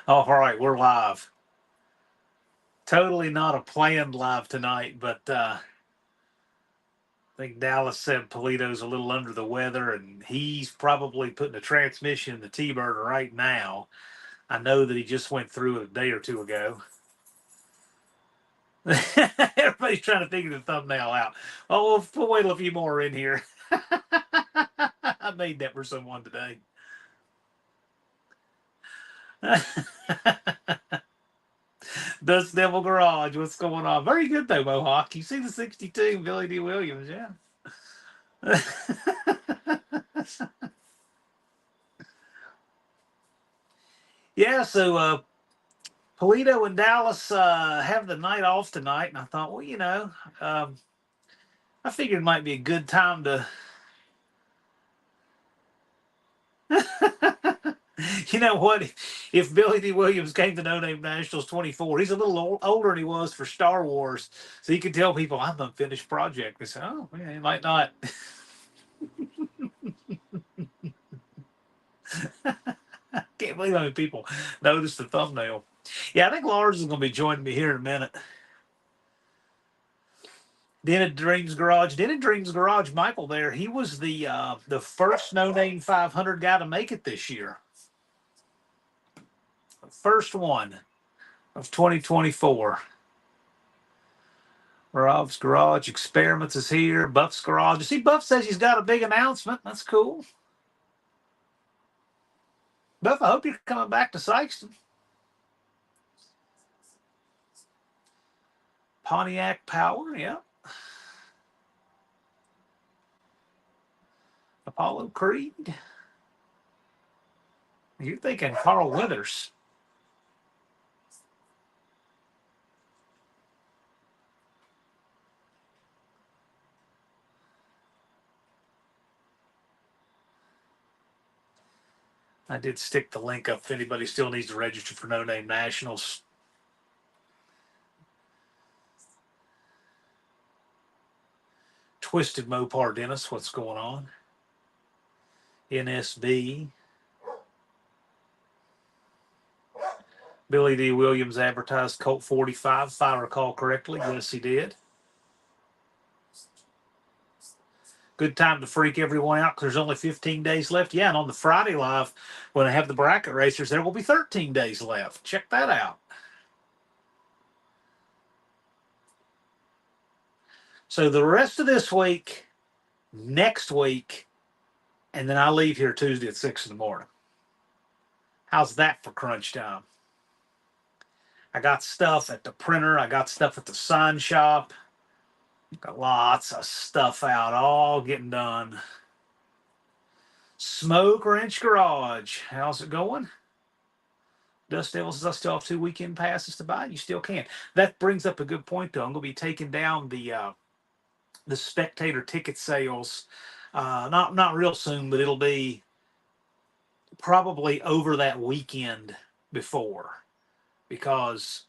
All right, we're live. Totally not a planned live tonight, but I think Dallas said Polito's a little under the weather, and he's probably putting a transmission in the T-Bird right now. I know that he just went through it a day or two ago. Everybody's trying to figure the thumbnail out. Oh, we'll wait till a few more in here. I made that for someone today. Dust Devil Garage, what's going on? Very good though, Mohawk. You see the 62, Billy D. Williams, yeah. Yeah, so Polito and Dallas have the night off tonight, and I thought, well, um, I figured it might be a good time to. You know what? If Billy D. Williams came to No Name Nationals 24, he's a little older than he was for Star Wars, so he could tell people, I'm an unfinished project. They say, oh, yeah, he might not. Can't believe how many people noticed the thumbnail. Yeah, I think Lars is going to be joining me here in a minute. Den Dreams Garage. Den Dreams Garage, Michael there, he was the first No Name 500 guy to make it this year. First one of 2024. Rob's Garage Experiments is here. Buff's Garage. You see, Buff says he's got a big announcement. That's cool. Buff, I hope you're coming back to Sykeston. Pontiac Power, yeah. Apollo Creed. You're thinking Carl Withers. I did stick the link up if anybody still needs to register for No Name Nationals. Twisted Mopar Dennis, what's going on? NSB. Billy D. Williams advertised Colt 45, if I recall correctly. Yes, he did. Good time to freak everyone out because there's only 15 days left. Yeah, and on the Friday live, when I have the bracket racers, there will be 13 days left. Check that out. So the rest of this week, next week, and then I leave here Tuesday at 6 in the morning. How's that for crunch time? I got stuff at the printer. I got stuff at the sign shop. Got lots of stuff out, all getting done. Smoke Wrench Garage. How's it going? Dust Devil says I still have 2 weekend passes to buy. You still can. That brings up a good point, though. I'm going to be taking down the spectator ticket sales. Not real soon, but it'll be probably over that weekend before, because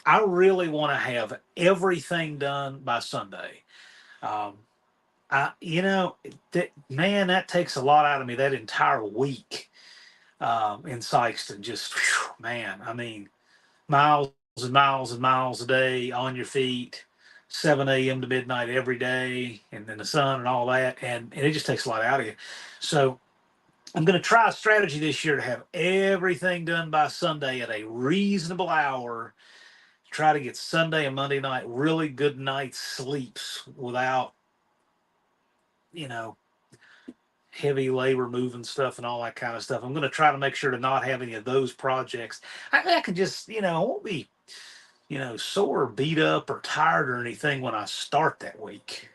I really want to have everything done by Sunday. Um, man, that takes a lot out of me. That entire week in Sykeston, just whew, man. I mean, miles and miles and miles a day on your feet, 7 a.m. to midnight every day, and then the sun and all that, and it just takes a lot out of you. So I'm going to try a strategy this year to have everything done by Sunday at a reasonable hour. Try to get Sunday and Monday night really good night's sleeps without, you know, heavy labor moving stuff and all that kind of stuff. I'm going to try to make sure to not have any of those projects. I can just, I won't be, sore or beat up or tired or anything when I start that week,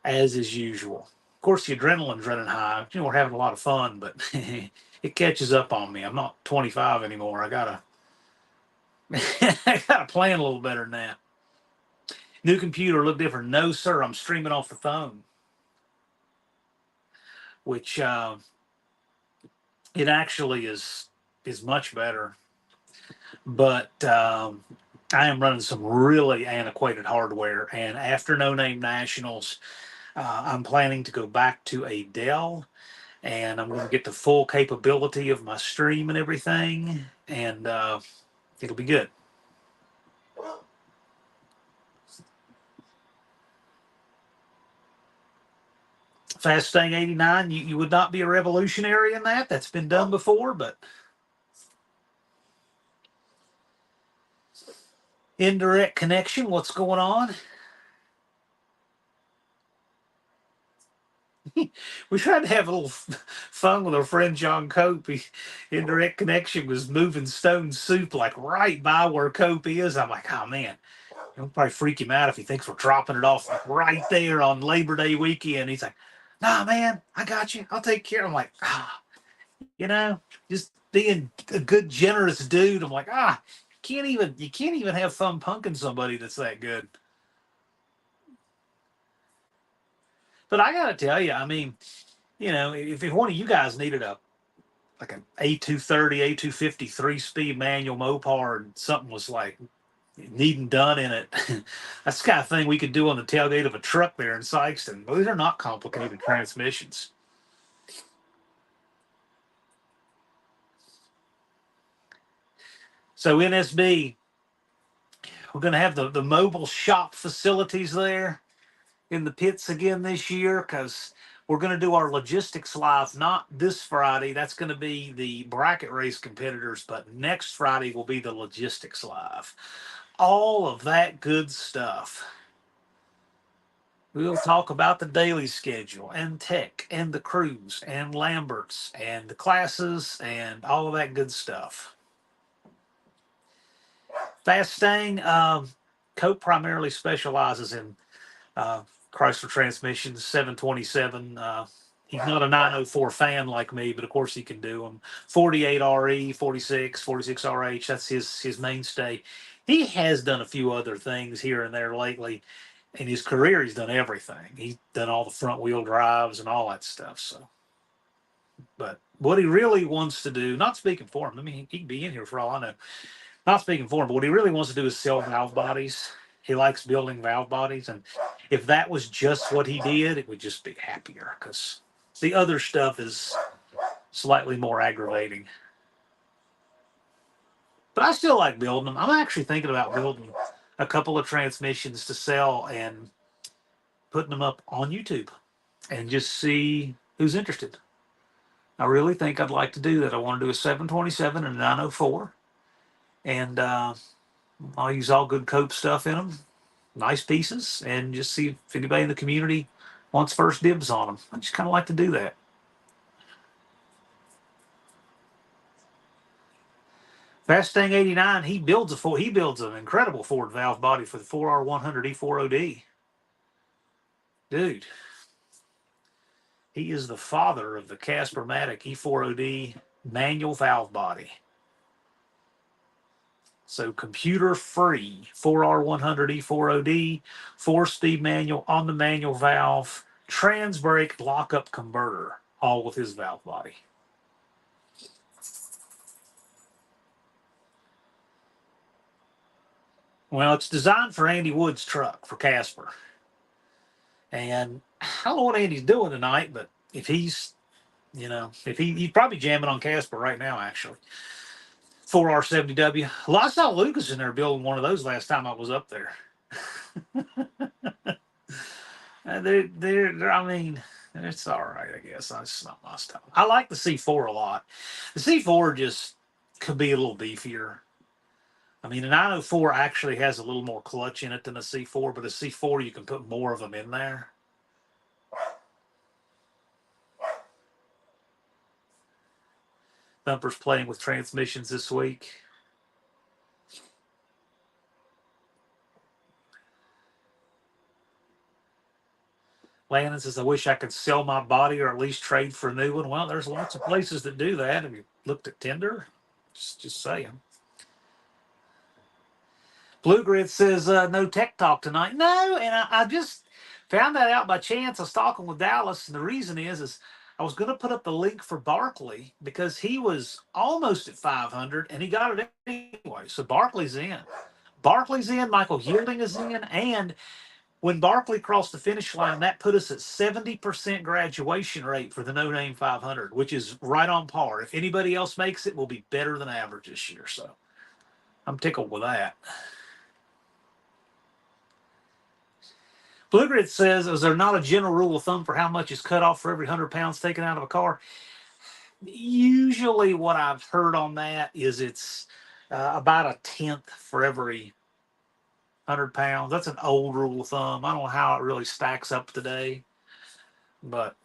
as is usual. Of course, the adrenaline's running high. We're having a lot of fun, but it catches up on me. I'm not 25 anymore. I gotta, I gotta plan a little better than that. New computer look different? No, sir. I'm streaming off the phone, which it actually is much better. But I am running some really antiquated hardware, and after No Name Nationals, I'm planning to go back to a Dell and I'm going to get the full capability of my stream and everything, and it'll be good. Fast Thing 89, you would not be a revolutionary in that. That's been done before, but indirect connection, what's going on? We tried to have a little fun with our friend John Cope. Indirect connection was moving Stone Soup like right by where Cope is. I'm like, oh man, it'll probably freak him out if he thinks we're dropping it off like right there on Labor Day weekend. He's like, nah, man, I got you. I'll take care. I'm like, you know, just being a good, generous dude. I'm like, you can't even have fun punking somebody that's that good. But I gotta tell you, I mean, you know, if one of you guys needed like an A230, A250 3-speed manual Mopar and something was like needing done in it, that's the kind of thing we could do on the tailgate of a truck there in Sykeston. These are not complicated transmissions. So NSB, we're going to have the mobile shop facilities there in the pits again this year, because we're going to do our logistics live not this Friday. That's going to be the bracket race competitors, but next Friday will be the logistics live. All of that good stuff. We'll talk about the daily schedule and tech and the crews and Lamberts and the classes and all of that good stuff. Fast Stang, Cope primarily specializes in Chrysler transmissions, 727. He's not a 904 fan like me, but of course he can do them. 48 RE, 46, 46 RH, that's his mainstay. He has done a few other things here and there lately. In his career, he's done everything. He's done all the front wheel drives and all that stuff. So, but what he really wants to do, not speaking for him, I mean, he can be in here for all I know. Not speaking for him, but what he really wants to do is sell valve bodies. He likes building valve bodies, and if that was just what he did, it would just be happier, because the other stuff is slightly more aggravating. But I still like building them. I'm actually thinking about building a couple of transmissions to sell and putting them up on YouTube and just see who's interested. I really think I'd like to do that. I want to do a 727 and a 904, and I'll use all good Cope stuff in them, nice pieces, and just see if anybody in the community wants first dibs on them. I just kind of like to do that. Fast Thing 89, he builds an incredible Ford valve body for the 4R100 E4OD. Dude, he is the father of the Casper-Matic E4OD manual valve body. So computer-free 4R100 E4OD, 4-speed manual on the manual valve, trans brake lockup converter, all with his valve body. Well, it's designed for Andy Wood's truck for Casper. And I don't know what Andy's doing tonight, but if he's, he's probably jamming on Casper right now, actually. 4R70W. Well, I saw Lucas in there building one of those last time I was up there. I mean, it's all right, I guess. It's not my style. I like the C4 a lot. The C4 just could be a little beefier. I mean, a 904 actually has a little more clutch in it than a C4, but a C4, you can put more of them in there. Thumper's playing with transmissions this week. Landon says, I wish I could sell my body or at least trade for a new one. Well, there's lots of places that do that. Have you looked at Tinder? Just saying. Blue Grid says, no tech talk tonight. No, and I just found that out by chance. I was talking with Dallas, and the reason is I was going to put up the link for Barkley because he was almost at 500, and he got it anyway. So Barkley's in. Barkley's in, Michael Hilding is in, and When Barkley crossed the finish line, that put us at 70% graduation rate for the No Name 500, which is right on par. If anybody else makes it, we'll be better than average this year. So I'm tickled with that. Blue Grid says, is there not a general rule of thumb for how much is cut off for every 100 pounds taken out of a car? Usually what I've heard on that is it's about a tenth for every 100 pounds. That's an old rule of thumb. I don't know how it really stacks up today, but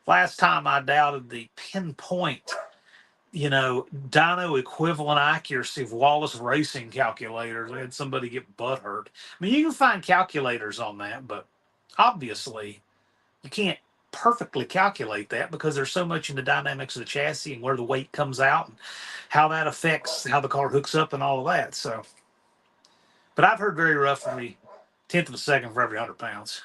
last time I doubted the pinpoint, dyno equivalent accuracy of Wallace racing calculators. I had somebody get butt hurt. I mean, you can find calculators on that, but obviously you can't perfectly calculate that because there's so much in the dynamics of the chassis and where the weight comes out and how that affects how the car hooks up and all of that. So, but I've heard very roughly tenth of a second for every 100 pounds.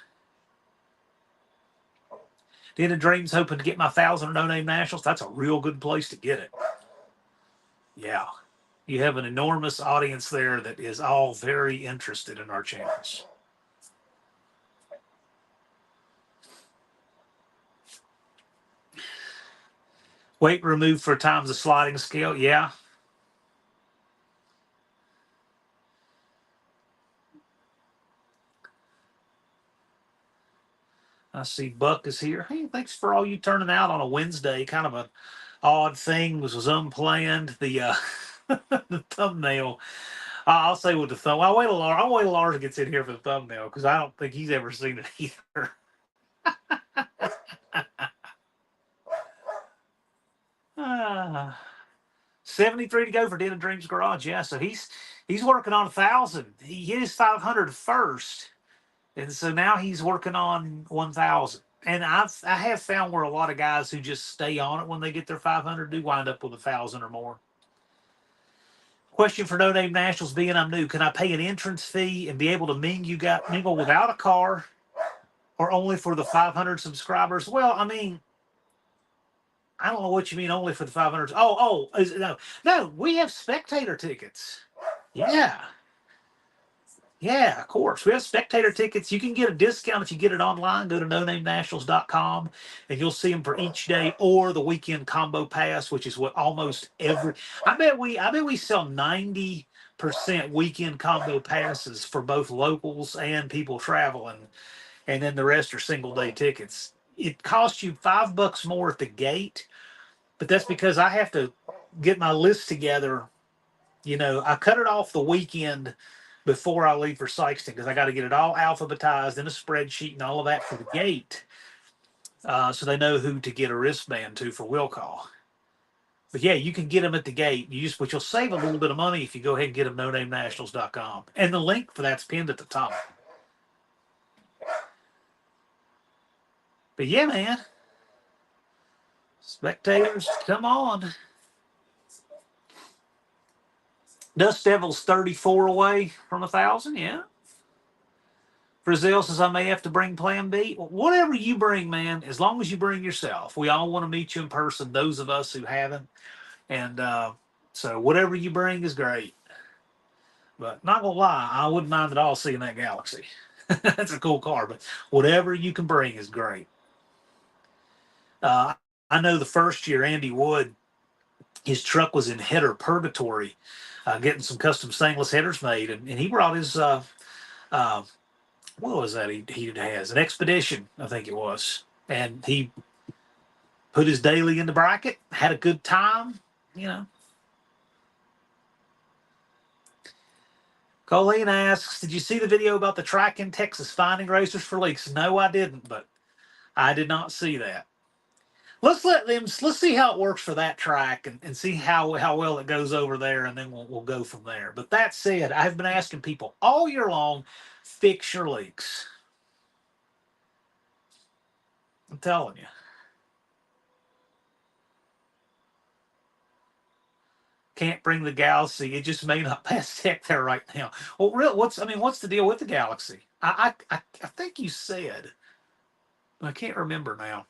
Den of Dreams hoping to get my 1,000 No Name Nationals. That's a real good place to get it. Yeah. You have an enormous audience there that is all very interested in our channels. Weight removed for times the sliding scale. Yeah. I see Buck is here. Hey, thanks for all you turning out on a Wednesday. Kind of an odd thing. Was unplanned. The the thumbnail. I'll say with the thumb. I'll wait till Lars gets in here for the thumbnail because I don't think he's ever seen it either. 73 to go for Den of Dreams Garage. Yeah, so he's working on 1,000. He hit his 500 first, and so now he's working on 1,000. And I have found where a lot of guys who just stay on it when they get their 500 do wind up with 1,000 or more. Question for No Name Nationals, being I'm new, can I pay an entrance fee and be able to mingle without a car, or only for the 500 subscribers? Well, I mean, I don't know what you mean only for the 500. No, we have spectator tickets. Yeah. Yeah, of course. We have spectator tickets. You can get a discount if you get it online. Go to nonamenationals.com and you'll see them for each day or the weekend combo pass, which is what almost every I bet we sell 90% weekend combo passes for both locals and people traveling, and then the rest are single day tickets. It costs you $5 more at the gate, but that's because I have to get my list together. I cut it off the weekend before I leave for Sykeston because I got to get it all alphabetized in a spreadsheet and all of that for the gate, so they know who to get a wristband to for will call. But yeah, you can get them at the gate. But you'll save a little bit of money if you go ahead and get them nonamenationals.com. And the link for that's pinned at the top. But yeah, man. Spectators, come on. Dust Devil's 34 away from 1,000, yeah. Brazil says I may have to bring Plan B. Whatever you bring, man, as long as you bring yourself. We all want to meet you in person, those of us who haven't. And so whatever you bring is great. But not going to lie, I wouldn't mind at all seeing that Galaxy. That's a cool car, but whatever you can bring is great. I know the first year, Andy Wood, his truck was in header purgatory, getting some custom stainless headers made. And he brought his, what was that he has? An Expedition, I think it was. And he put his daily in the bracket, had a good time, Colleen asks, did you see the video about the track in Texas finding racers for leaks? No, I didn't, but I did not see that. Let's see how it works for that track and see how well it goes over there, and then we'll go from there. But that said, I've been asking people all year long, fix your leaks. I'm telling you. Can't bring the Galaxy. It just may not pass tech there right now. Well, what's the deal with the Galaxy? I think you said. I can't remember now.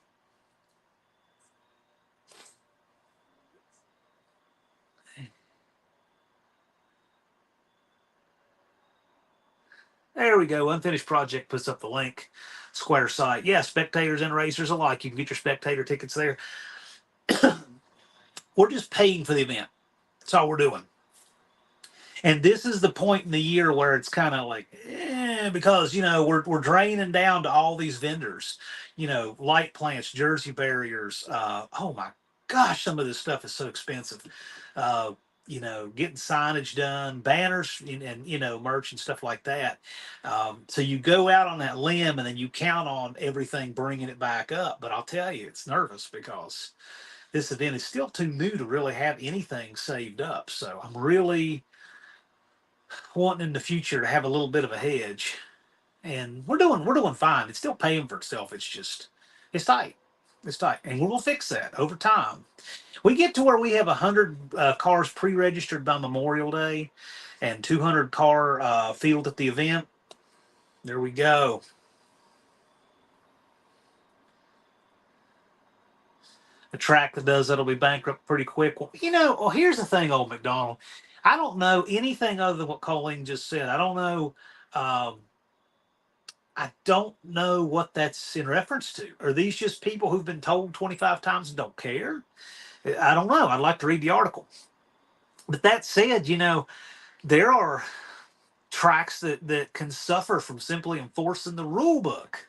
There we go. Unfinished Project puts up the link. Square site. Yeah, spectators and racers alike. You can get your spectator tickets there. We're just paying for the event. That's all we're doing. And this is the point in the year where it's kind of like, because we're draining down to all these vendors, light plants, jersey barriers. Oh my gosh, some of this stuff is so expensive. Uh, getting signage done, banners, and merch and stuff like that. So you go out on that limb, and then you count on everything bringing it back up. But I'll tell you, it's nervous because this event is still too new to really have anything saved up. So I'm really wanting in the future to have a little bit of a hedge, and we're doing fine. It's still paying for itself. It's just it's tight. It's tight, and we'll fix that over time. We get to where we have 100 cars pre-registered by Memorial Day, and 200 car field at the event. There we go. A track that does that'll be bankrupt pretty quick. Well, here's the thing, old McDonald. I don't know anything other than what Colleen just said. I don't know. Um, I don't know what that's in reference to. Are these just people who've been told 25 times and don't care? I don't know. I'd like to read the article. But that said, there are tracks that can suffer from simply enforcing the rule book.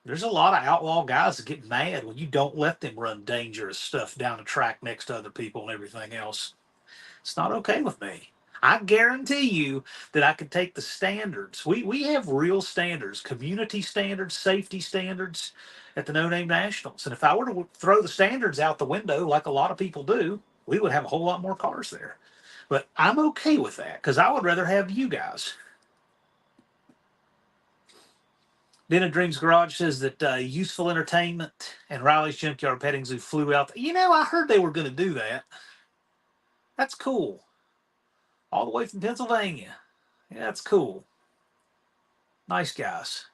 There's a lot of outlaw guys that get mad when you don't let them run dangerous stuff down the track next to other people and everything else. It's not okay with me. I guarantee you that I could take the standards. We have real standards, community standards, safety standards at the No Name Nationals. And if I were to throw the standards out the window like a lot of people do, we would have a whole lot more cars there. But I'm okay with that because I would rather have you guys. Den of Dreams Garage says that Useful Entertainment and Riley's Junkyard Petting Zoo flew out. I heard they were going to do that. That's cool. All the way from Pennsylvania. Yeah, that's cool. Nice guys.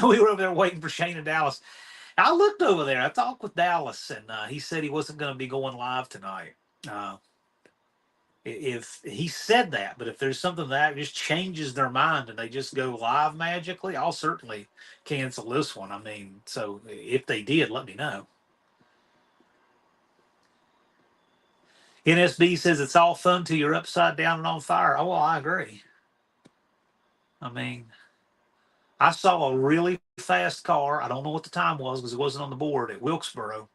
We were over there waiting for Shane and Dallas. I looked over there. I talked with Dallas, and he said he wasn't going to be going live tonight. Uh, if he said that, but if there's something that just changes their mind and they just go live magically, I'll certainly cancel this one. I mean, so if they did, let me know. NSB says it's all fun till you're upside down and on fire. Oh, well, I agree. I mean, I saw a really fast car. I don't know what the time was because it wasn't on the board at Wilkesboro.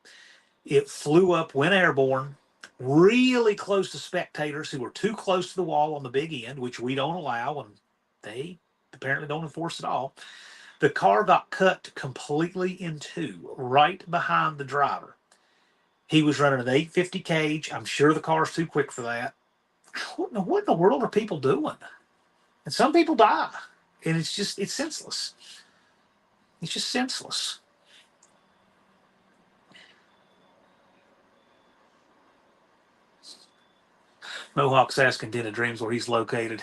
It flew up, went airborne, really close to spectators who were too close to the wall on the big end, which we don't allow, and they apparently don't enforce at all. The car got cut completely in two, right behind the driver. He was running an 850 cage. I'm sure the car's too quick for that. What in the world are people doing? And some people die. And it's senseless. It's just senseless. Mohawk's asking Den of Dreams where he's located.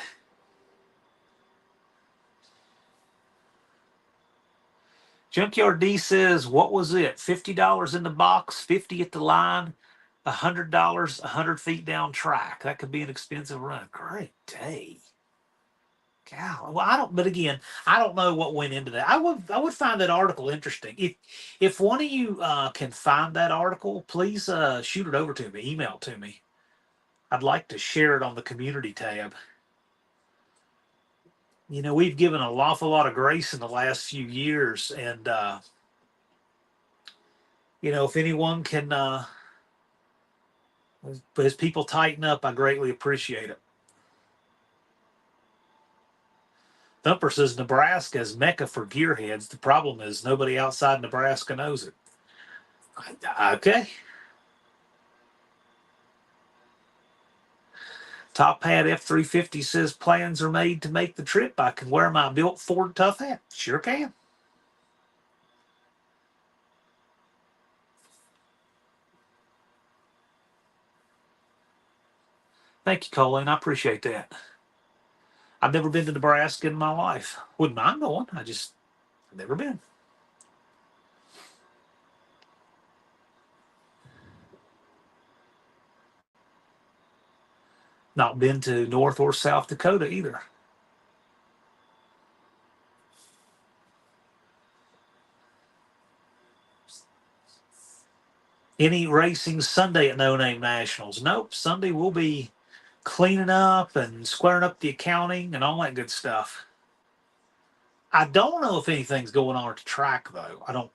Junkyard D says, what was it? $50 in the box, 50 at the line, $100, 100 feet down track. That could be an expensive run. Great day. God, well, but again, I don't know what went into that. I would find that article interesting. If one of you can find that article, please shoot it over to me, email it to me. I'd like to share it on the community tab. We've given an awful lot of grace in the last few years, and if anyone can, as people tighten up, I greatly appreciate it. Thumper says Nebraska is mecca for gearheads. The problem is nobody outside Nebraska knows it. Okay. Top Hat F350 says plans are made to make the trip. I can wear my built Ford Tough hat. Sure can. Thank you, Colleen. I appreciate that. I've never been to Nebraska in my life. Wouldn't mind going. I've never been. Not been to North or South Dakota either. Any racing Sunday at No Name Nationals? Nope. Sunday we'll be cleaning up and squaring up the accounting and all that good stuff. I don't know if anything's going on at the track though. I don't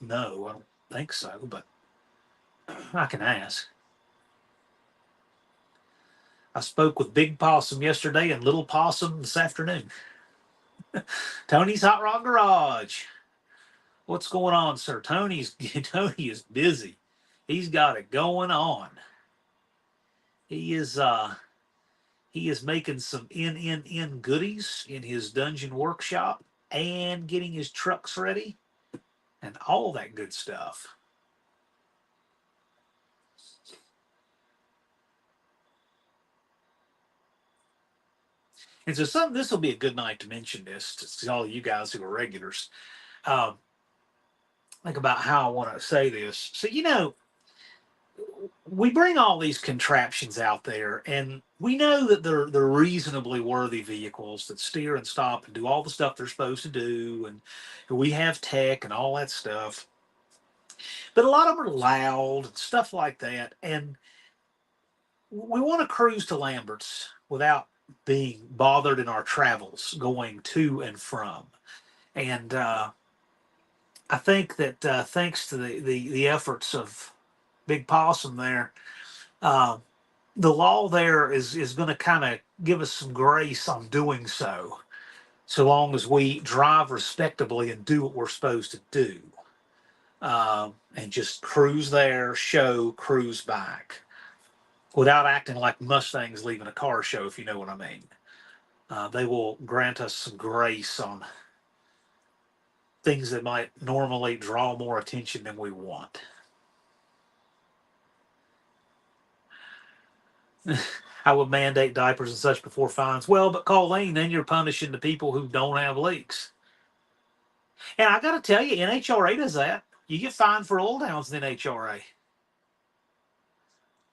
know. I don't think so, but I can ask. I spoke with Big Possum yesterday and Little Possum this afternoon. Tony's Hot Rod Garage. What's going on, sir? Tony is busy. He's got it going on. He is making some in goodies in his dungeon workshop and getting his trucks ready and all that good stuff. And so this will be a good night to mention this to all you guys who are regulars. Um, think about how I want to say this. So, we bring all these contraptions out there, and we know that they're reasonably worthy vehicles that steer and stop and do all the stuff they're supposed to do, and we have tech and all that stuff. But a lot of them are loud and stuff like that, and we want to cruise to Lambert's without being bothered in our travels going to and from. And I think that thanks to the efforts of Big Possum there, uh, the law there is going to kind of give us some grace on doing so, so long as we drive respectably and do what we're supposed to do, and just cruise there, show, cruise back, without acting like Mustangs leaving a car show, if you know what I mean. They will grant us some grace on things that might normally draw more attention than we want. I would mandate diapers and such before fines. Well, but Colleen, then you're punishing the people who don't have leaks. And I got to tell you, NHRA does that. You get fined for oil downs in NHRA.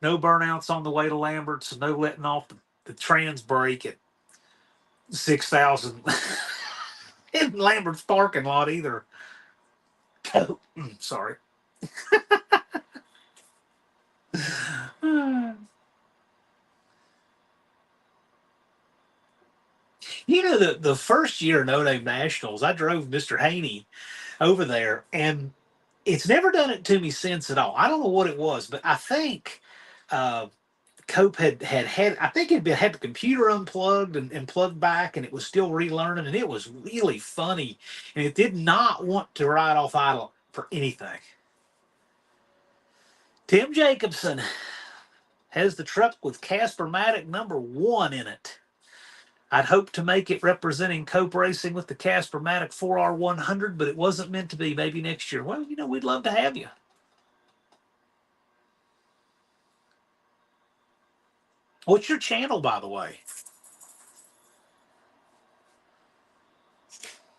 No burnouts on the way to Lambert's, no letting off the trans brake at 6,000 in Lambert's parking lot either. Oh, sorry. The first year No Name Nationals, I drove Mr. Haney over there, and it's never done it to me since at all. I don't know what it was, but I think uh, Cope had I think it had the computer unplugged and plugged back, and it was still relearning, and it was really funny, and it did not want to ride off idle for anything. Tim Jacobson has the truck with Casper-Matic #1 in it. I'd hoped to make it representing Cope Racing with the Casper-Matic 4R100, but it wasn't meant to be. Maybe next year. Well, we'd love to have you. What's your channel, by the way?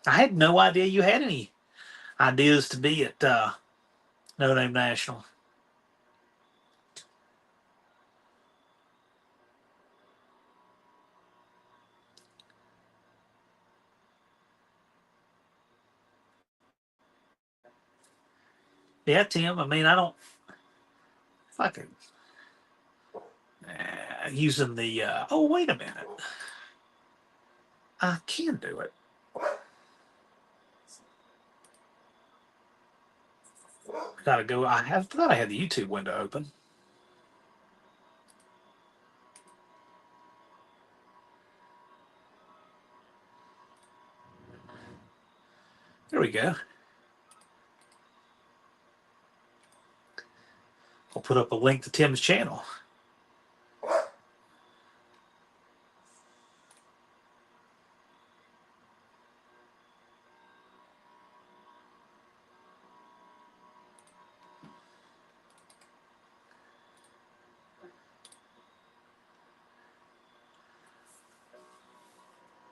I had no idea you had any ideas to be at No Name National. Yeah, Tim. I mean, I don't. If I could. Using the. Oh, wait a minute. I can do it. Gotta go. I thought I had the YouTube window open. There we go. I'll put up a link to Tim's channel.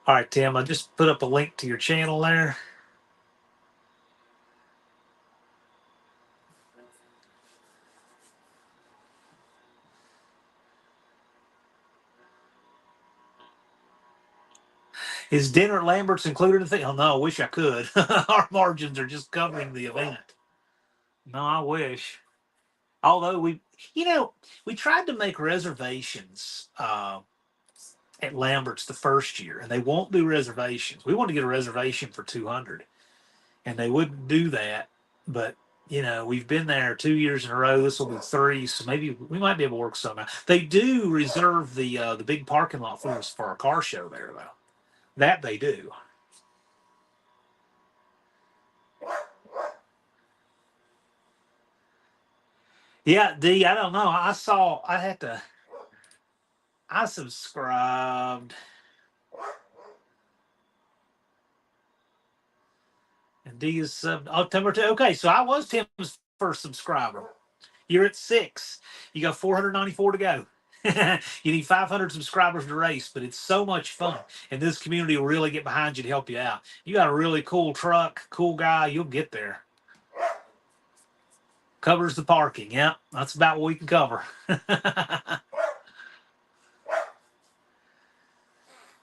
All right, Tim. I just put up a link to your channel there. Is dinner at Lambert's included in the thing? Oh, no, I wish I could. Our margins are just covering the event. No, I wish. Although we tried to make reservations at Lambert's the first year, and they won't do reservations. We wanted to get a reservation for 200, and they wouldn't do that. But we've been there 2 years in a row. This will be three, so maybe we might be able to work something out. They do reserve the big parking lot for us for our car show there, though. That they do. Yeah, D. I don't know. I subscribed, and D is October 2. Okay, so I was Tim's first subscriber. You're at 6. You got 494 to go. You need 500 subscribers to race, but it's so much fun. And this community will really get behind you to help you out. You got a really cool truck, cool guy, you'll get there. Covers the parking. Yeah, that's about what we can cover.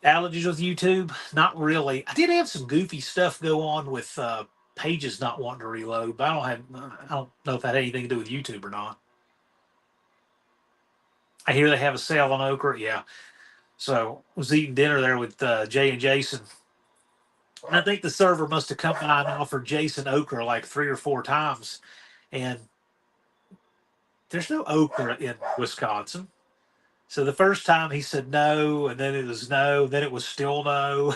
Allergies with YouTube? Not really. I did have some goofy stuff go on with pages not wanting to reload, but I don't know if that had anything to do with YouTube or not. I hear they have a sale on Okra. Yeah. So I was eating dinner there with Jay and Jason. And I think the server must have come by and offered Jason okra like 3 or 4 times. And there's no okra in Wisconsin. So the first time he said no, and then it was no, then it was still no.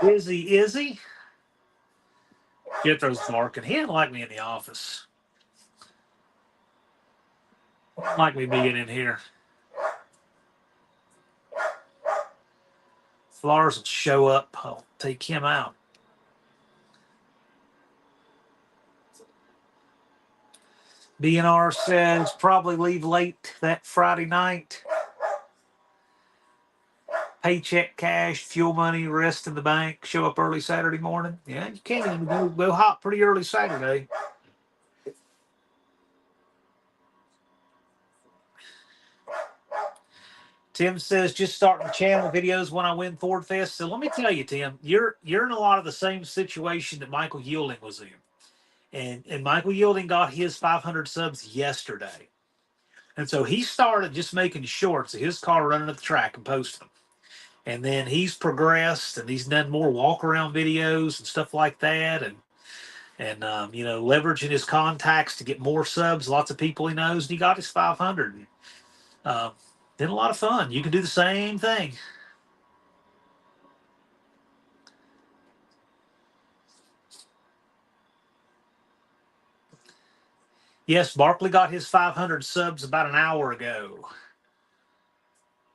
Is he? Jethro's barking. He didn't like me in the office. He didn't like me being in here. Flowers will show up. I'll take him out. BNR says probably leave late that Friday night. Paycheck, cash, fuel money, rest in the bank, show up early Saturday morning. Yeah, you can't even go hot pretty early Saturday. Tim says just starting the channel videos when I win Ford Fest. So let me tell you, Tim, you're in a lot of the same situation that Michael Yielding was in. And Michael Yielding got his 500 subs yesterday. And so he started just making shorts of his car running at the track and posting them. And then he's progressed and he's done more walk around videos and stuff like that. And leveraging his contacts to get more subs, lots of people he knows, and he got his 500. Been a lot of fun. You can do the same thing. Yes, Barkley got his 500 subs about an hour ago.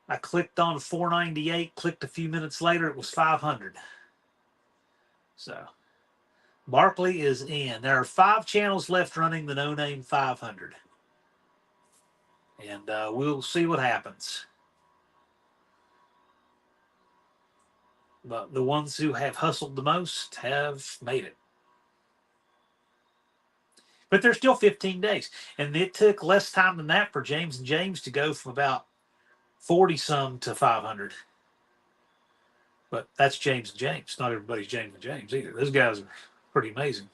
I clicked on 498, clicked a few minutes later, it was 500. So Barkley is in. There are 5 channels left running the No Name 500. And we'll see what happens. But the ones who have hustled the most have made it. But there's still 15 days. And it took less time than that for James and James to go from about 40 some to 500. But that's James and James. Not everybody's James and James either. Those guys are pretty amazing.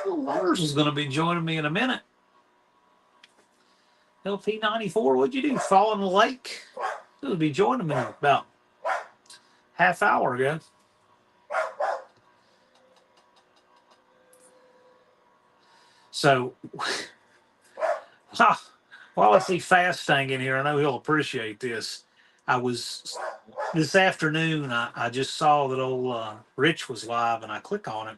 Lars is going to be joining me in a minute. LP94, what'd you do? Fall in the lake? He'll be joining me about half hour ago. So, while I see Fastang in here, I know he'll appreciate this. This afternoon, I just saw that old Rich was live, and I click on it.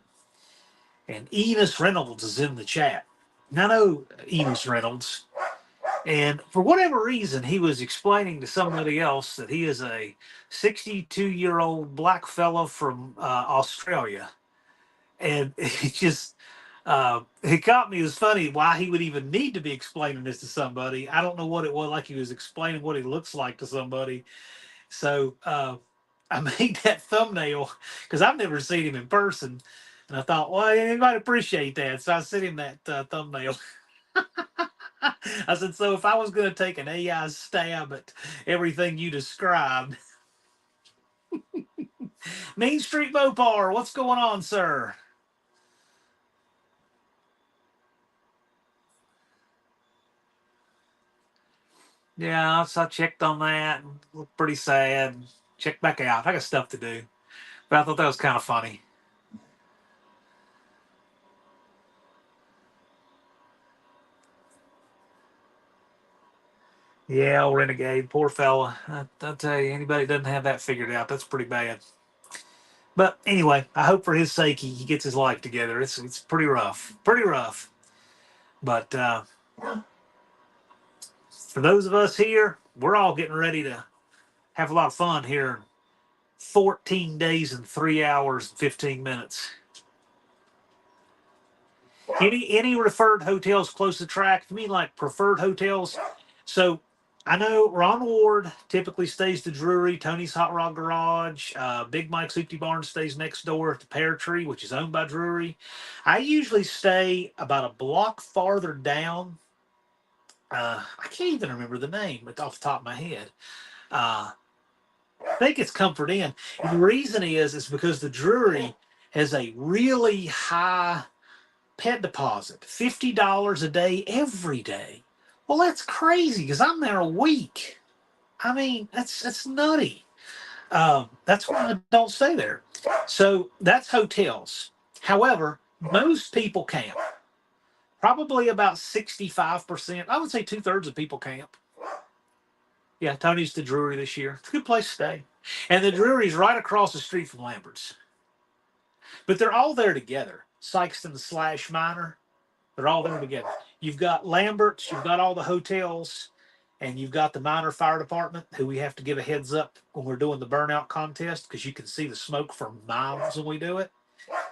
And Enos Reynolds is in the chat. Now, I know Enos Reynolds. And for whatever reason, he was explaining to somebody else that he is a 62-year-old black fellow from Australia. And it just, It caught me. It was funny why he would even need to be explaining this to somebody. I don't know what it was, like he was explaining what he looks like to somebody. So I made that thumbnail because I've never seen him in person. And I thought, well, he might appreciate that. So I sent him that thumbnail. I said, so if I was going to take an AI stab at everything you described, Main Street Mopar, what's going on, sir? Yeah, so I checked on that. Looked pretty sad. Checked back out. I got stuff to do. But I thought that was kind of funny. Yeah, old Renegade, poor fella. I'll tell you, anybody that doesn't have that figured out, that's pretty bad. But anyway, I hope for his sake he gets his life together. It's pretty rough, pretty rough. But for those of us here, we're all getting ready to have a lot of fun here. 14 days and 3 hours and 15 minutes. Any referred hotels close to the track? You mean like preferred hotels? So I know Ron Ward typically stays the Drury, Tony's Hot Rod Garage, Big Mike's Empty Barn stays next door at the Pear Tree, which is owned by Drury. I usually stay about a block farther down. I can't even remember the name, but off the top of my head. Uh, I think it's Comfort Inn. And the reason is because the Drury has a really high pet deposit, $50 a day every day. Well, that's crazy because I'm there a week. I mean, that's nutty. That's why I don't stay there. So that's hotels. However, most people camp. Probably about 65%. I would say two-thirds of people camp. Yeah, Tony's the Drury this year. It's a good place to stay. And the Drury's right across the street from Lambert's. But they're all there together. Sykeston slash Minor. They're all there together. You've got Lambert's, you've got all the hotels, and you've got the Minor Fire Department, who we have to give a heads up when we're doing the burnout contest because you can see the smoke for miles when we do it.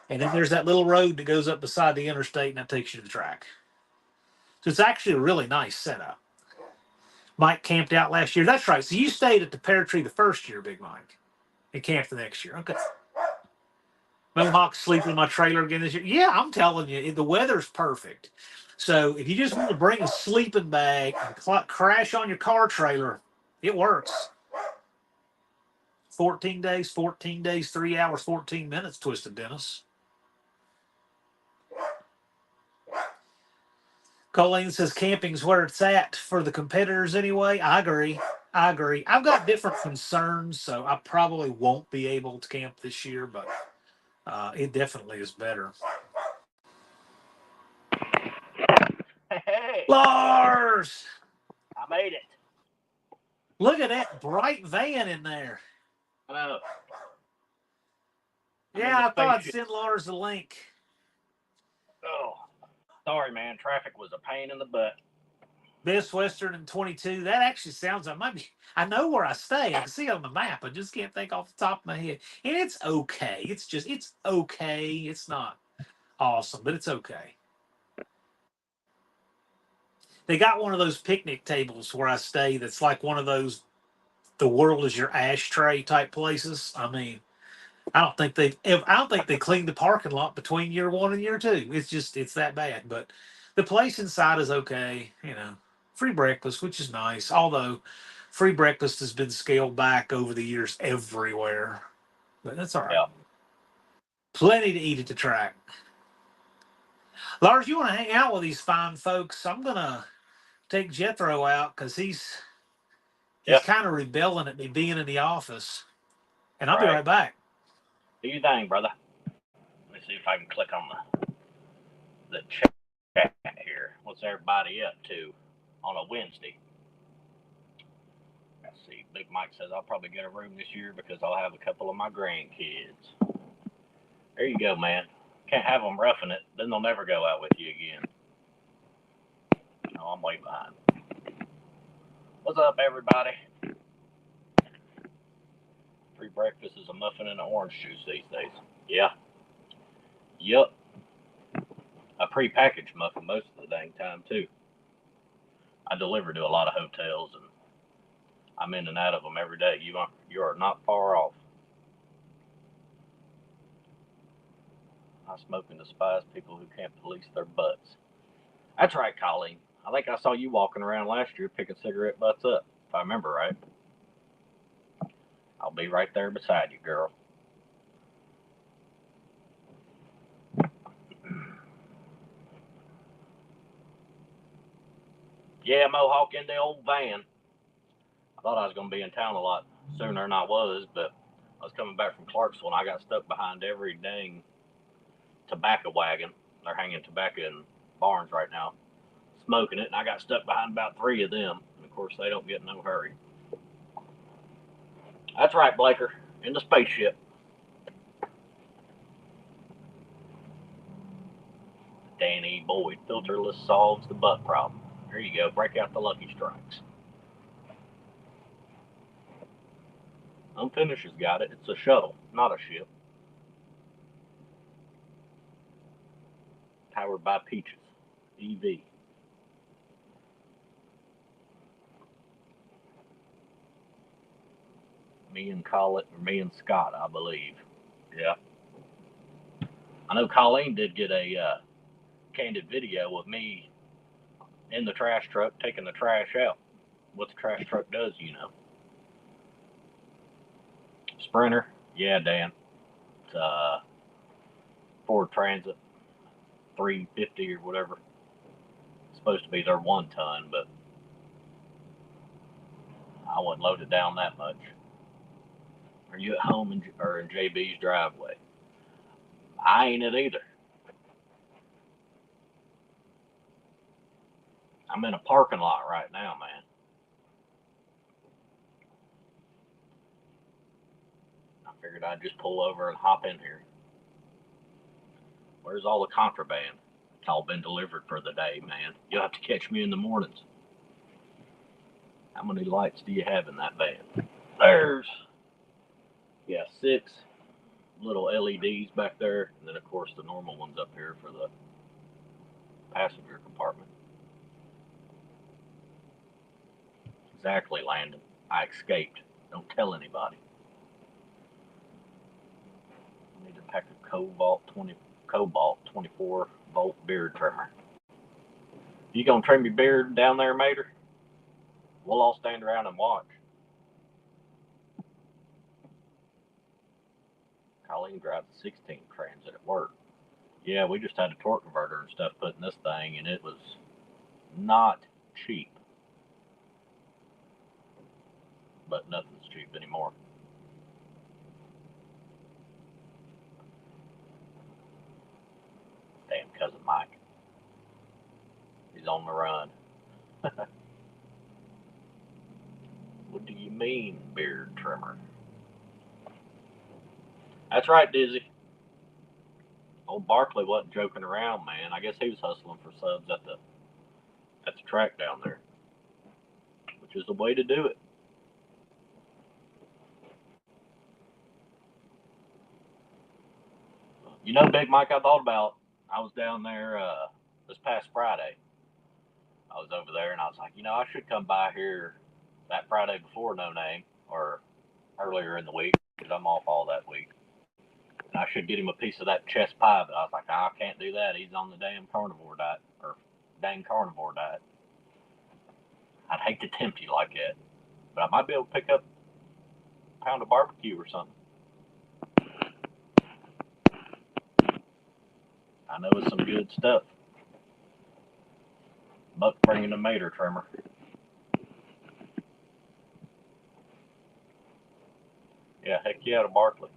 And then there's that little road that goes up beside the interstate, and that takes you to the track. So it's actually a really nice setup. Mike camped out last year. That's right. So you stayed at the Pear Tree the first year, Big Mike, and camped the next year. Okay. Mohawk sleeping in my trailer again this year. Yeah, I'm telling you, the weather's perfect. So if you just want to bring a sleeping bag and crash on your car trailer, it works. 14 days, 3 hours, 14 minutes, Twisted Dennis. Colleen says camping's where it's at for the competitors anyway. I agree. I agree. I've got different concerns, so I probably won't be able to camp this year, but it definitely is better. Hey, Lars! I made it. Look at that bright van in there. I know. Yeah, I thought I'd send Lars the link. Oh, sorry, man. Traffic was a pain in the butt. Best Western in 22. That actually sounds like might be. I know where I stay. I can see it on the map. I just can't think off the top of my head. And it's okay. It's okay. It's not awesome, but it's okay. They got one of those picnic tables where I stay that's like one of those the world is your ashtray type places. I mean, I don't think they cleaned the parking lot between year one and year two. It's that bad. But the place inside is okay. You know, free breakfast, which is nice. Although free breakfast has been scaled back over the years everywhere, but that's all right. Yeah. Plenty to eat at the track. Lars, you want to hang out with these fine folks? I'm gonna take Jethro out because he's kind of rebelling at me being in the office, and I'll be right back. Do your thing, brother. Let me see if I can click on the chat here. What's everybody up to on a Wednesday? Let's see. Big Mike says I'll probably get a room this year because I'll have a couple of my grandkids. There you go, man. Can't have them roughing it. Then they'll never go out with you again. No, I'm way behind. What's up, everybody? Free breakfast is a muffin and an orange juice these days. Yeah. Yup. a prepackaged muffin most of the dang time too. I deliver to a lot of hotels, and I'm in and out of them every day. You are not far off. I smoke and despise people who can't police their butts. That's right, Colleen. I think I saw you walking around last year picking cigarette butts up, if I remember right. I'll be right there beside you, girl. Yeah, Mohawk in the old van. I thought I was going to be in town a lot sooner than I was, but I was coming back from Clarksville and I got stuck behind every dang tobacco wagon. They're hanging tobacco in barns right now, smoking it, and I got stuck behind about 3 of them. And of course, they don't get in no hurry. That's right, Blaker, in the spaceship. Danny Boyd, filterless solves the butt problem. There you go, break out the Lucky Strikes. Unfinished has got it. It's a shuttle, not a ship. Powered by Peaches. EV. Me and Scott, I believe. Yeah. I know Colleen did get a candid video of me in the trash truck taking the trash out. What the trash truck does, you know. Sprinter, yeah, Dan. It's Ford Transit 350 or whatever. It's supposed to be their 1 ton, but I wasn't loaded down that much. Are you at home or in JB's driveway? I ain't it either. I'm in a parking lot right now, man. I figured I'd just pull over and hop in here. Where's all the contraband? It's all been delivered for the day, man. You'll have to catch me in the mornings. How many lights do you have in that van? There's, 6 little LEDs back there, and then of course the normal ones up here for the passenger compartment. Exactly, Landon. I escaped. Don't tell anybody. I need to pack a Cobalt 24 volt beard trimmer. You gonna trim your beard down there, Mater? We'll all stand around and watch. Colleen drives a 16 Transit at work. Yeah, we just had a torque converter and stuff put in this thing, and it was not cheap. But nothing's cheap anymore. Damn cousin Mike. He's on the run. What do you mean, beard trimmer? That's right, Dizzy. Old Barkley wasn't joking around, man. I guess he was hustling for subs at the track down there, which is the way to do it. You know, Big Mike, I thought about. I was down there this past Friday. I was over there, and I was like, I should come by here that Friday before No Name, or earlier in the week, because I'm off all that week. And I should get him a piece of that chest pie, but I was like, I can't do that. He's on the damn carnivore diet, or dang carnivore diet. I'd hate to tempt you like that, but I might be able to pick up a pound of barbecue or something. I know it's some good stuff. Buck bringing the Mater trimmer. Yeah, heck yeah, to Barkley.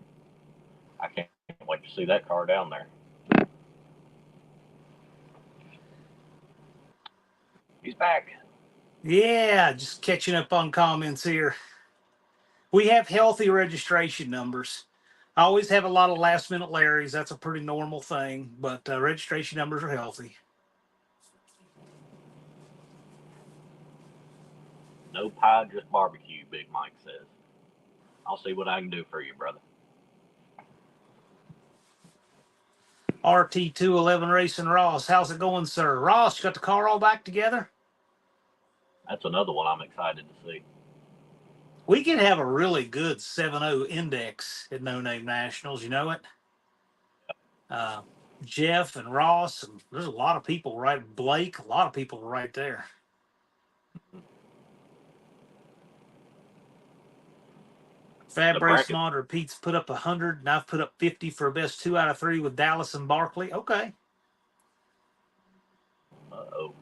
I can't wait to see that car down there. He's back. Yeah, just catching up on comments here. We have healthy registration numbers. I always have a lot of last minute Larrys. That's a pretty normal thing, but registration numbers are healthy. No pie, just barbecue, Big Mike says. I'll see what I can do for you, brother. RT211 Racing Ross. How's it going, sir? Ross, you got the car all back together? That's another one I'm excited to see. We could have a really good 7.0 index at No Name Nationals. You know it? Jeff and Ross, and there's a lot of people right. Blake, a lot of people right there. Fab Race Monitor, Pete's put up 100, and I've put up 50 for a best 2 out of 3 with Dallas and Barkley. Okay. Uh-oh.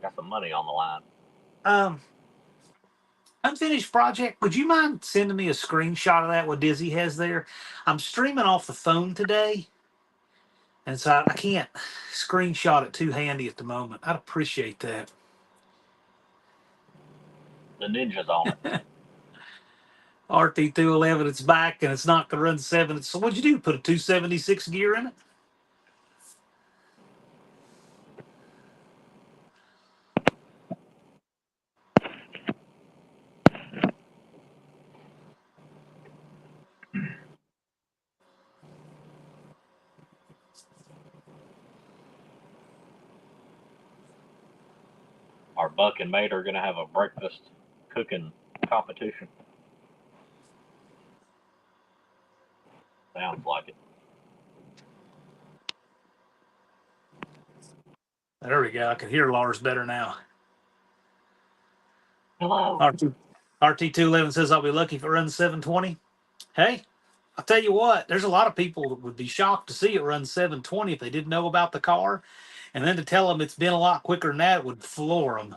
Got some money on the line. Unfinished project. Would you mind sending me a screenshot of that, what Dizzy has there? I'm streaming off the phone today, and so I can't screenshot it too handy at the moment. I'd appreciate that. The ninja's on it. RT211, it's back, and it's not going to run 7. So what'd you do? Put a 276 gear in it? Our Buck and Mate are going to have a breakfast cooking competition. Sounds like it. There we go. I can hear Lars better now. Hello. RT211 says I'll be lucky if it runs 720. Hey, I'll tell you what, there's a lot of people that would be shocked to see it run 720 if they didn't know about the car. And then to tell them it's been a lot quicker than that would floor them.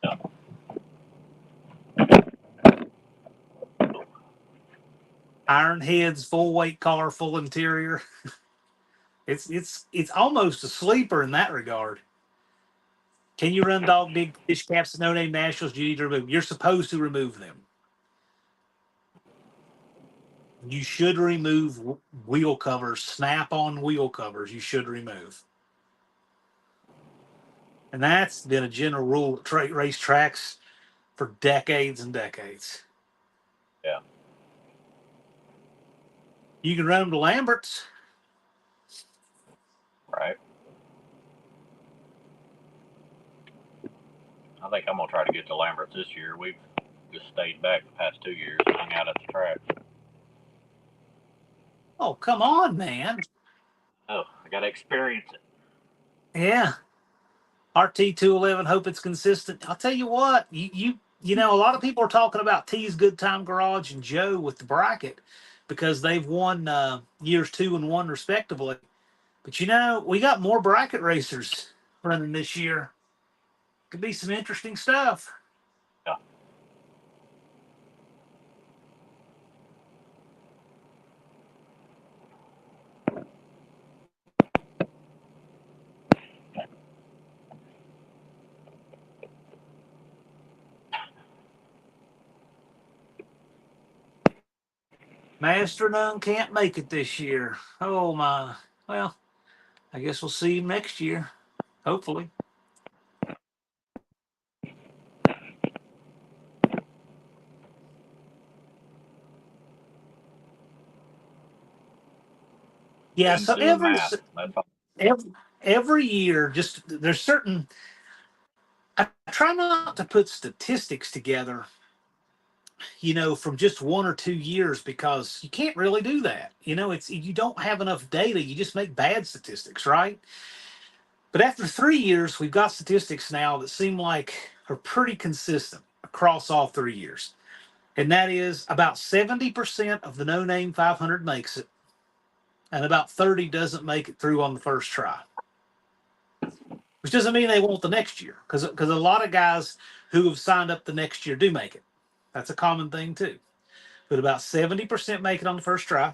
Yeah. Iron heads, full weight car, full interior. It's almost a sleeper in that regard. Can you run dog big fish caps at No Name Nationals? You need to remove them. You're supposed to remove them. You should remove wheel covers, snap-on wheel covers. You should remove. And that's been a general rule at race tracks for decades and decades. Yeah. You can run them to Lambert's. Right. I think I'm going to try to get to Lambert's this year. We've just stayed back the past 2 years, hung out at the track. Oh, come on, man. Oh, I got to experience it. Yeah. RT211, hope it's consistent. I'll tell you what, you know, a lot of people are talking about T's Good Time Garage and Joe with the bracket because they've won years 2 and 1 respectively. But, you know, we got more bracket racers running this year. Could be some interesting stuff. Yeah. Master None can't make it this year. Oh, my. Well, I guess we'll see him next year, hopefully. Yeah, so every year, just there's certain. I try not to put statistics together, you know, from just 1 or 2 years because you can't really do that. You know, you don't have enough data. You just make bad statistics, right? But after 3 years, we've got statistics now that seem like are pretty consistent across all 3 years. And that is about 70% of the no name 500 makes it, and about 30 doesn't make it through on the first try. Which doesn't mean they won't the next year, because a lot of guys who have signed up the next year do make it. That's a common thing too. But about 70% make it on the first try.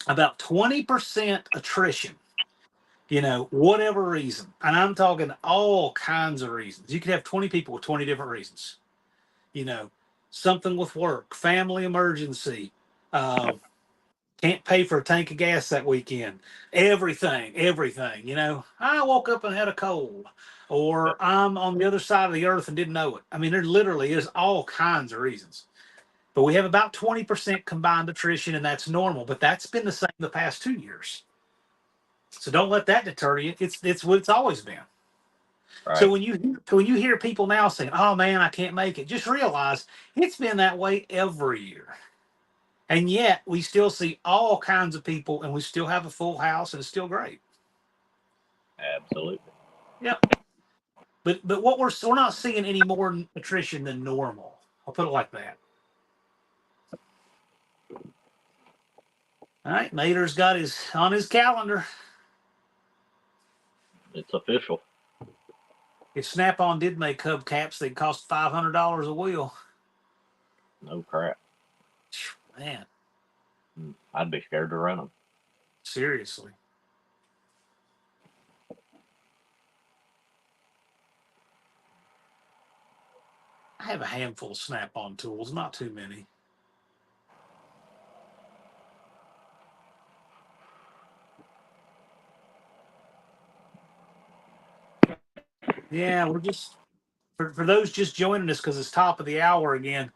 About 20% attrition. You know, whatever reason. And I'm talking all kinds of reasons. You could have 20 people with 20 different reasons. You know, something with work, family emergency, can't pay for a tank of gas that weekend. Everything. You know, I woke up and had a cold, or I'm on the other side of the earth and didn't know it. I mean, there literally is all kinds of reasons. But we have about 20% combined attrition, and that's normal. But that's been the same the past 2 years. So don't let that deter you. It's what it's always been. Right. So when you hear people now saying, "Oh man, I can't make it," just realize it's been that way every year. And yet we still see all kinds of people, and we still have a full house, and it's still great. Absolutely. Yep. But what we're not seeing any more attrition than normal. I'll put it like that. All right, Mater's got his on his calendar. It's official. If Snap-on did make hubcaps, they'd cost $500 a wheel. No crap. Man, I'd be scared to run them. seriously. I have a handful of Snap-on tools, not too many. Yeah, we're just for those just joining us because it's top of the hour again.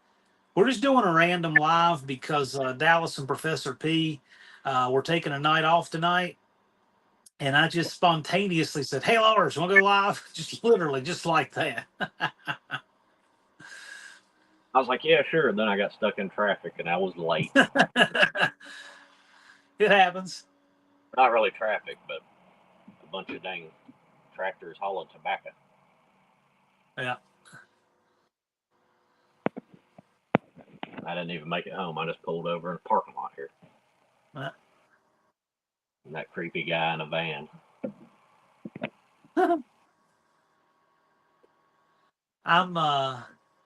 We're just doing a random live because Dallas and Professor P were taking a night off tonight, and I just spontaneously said, "Hey, Lars, want to go live?" Just literally, just like that. I was like, yeah, sure. And then I got stuck in traffic and I was late. It happens. Not really traffic, but a bunch of dang tractors hauling tobacco. Yeah. I didn't even make it home. I just pulled over in a parking lot here. Yeah. And that creepy guy in a van. I'm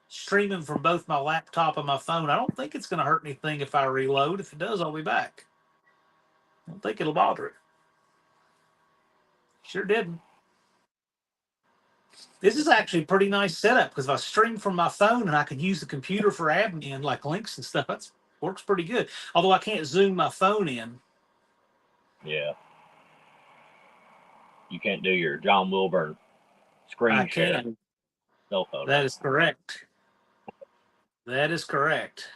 streaming from both my laptop and my phone. I don't think it's going to hurt anything if I reload. If it does, I'll be back. I don't think it'll bother it. Sure didn't. This is actually a pretty nice setup because if I stream from my phone and I can use the computer for admin, like links and stuff, that works pretty good. Although I can't zoom my phone in. Yeah. You can't do your John Wilburn screen I share can. cell photo. That is correct. That is correct.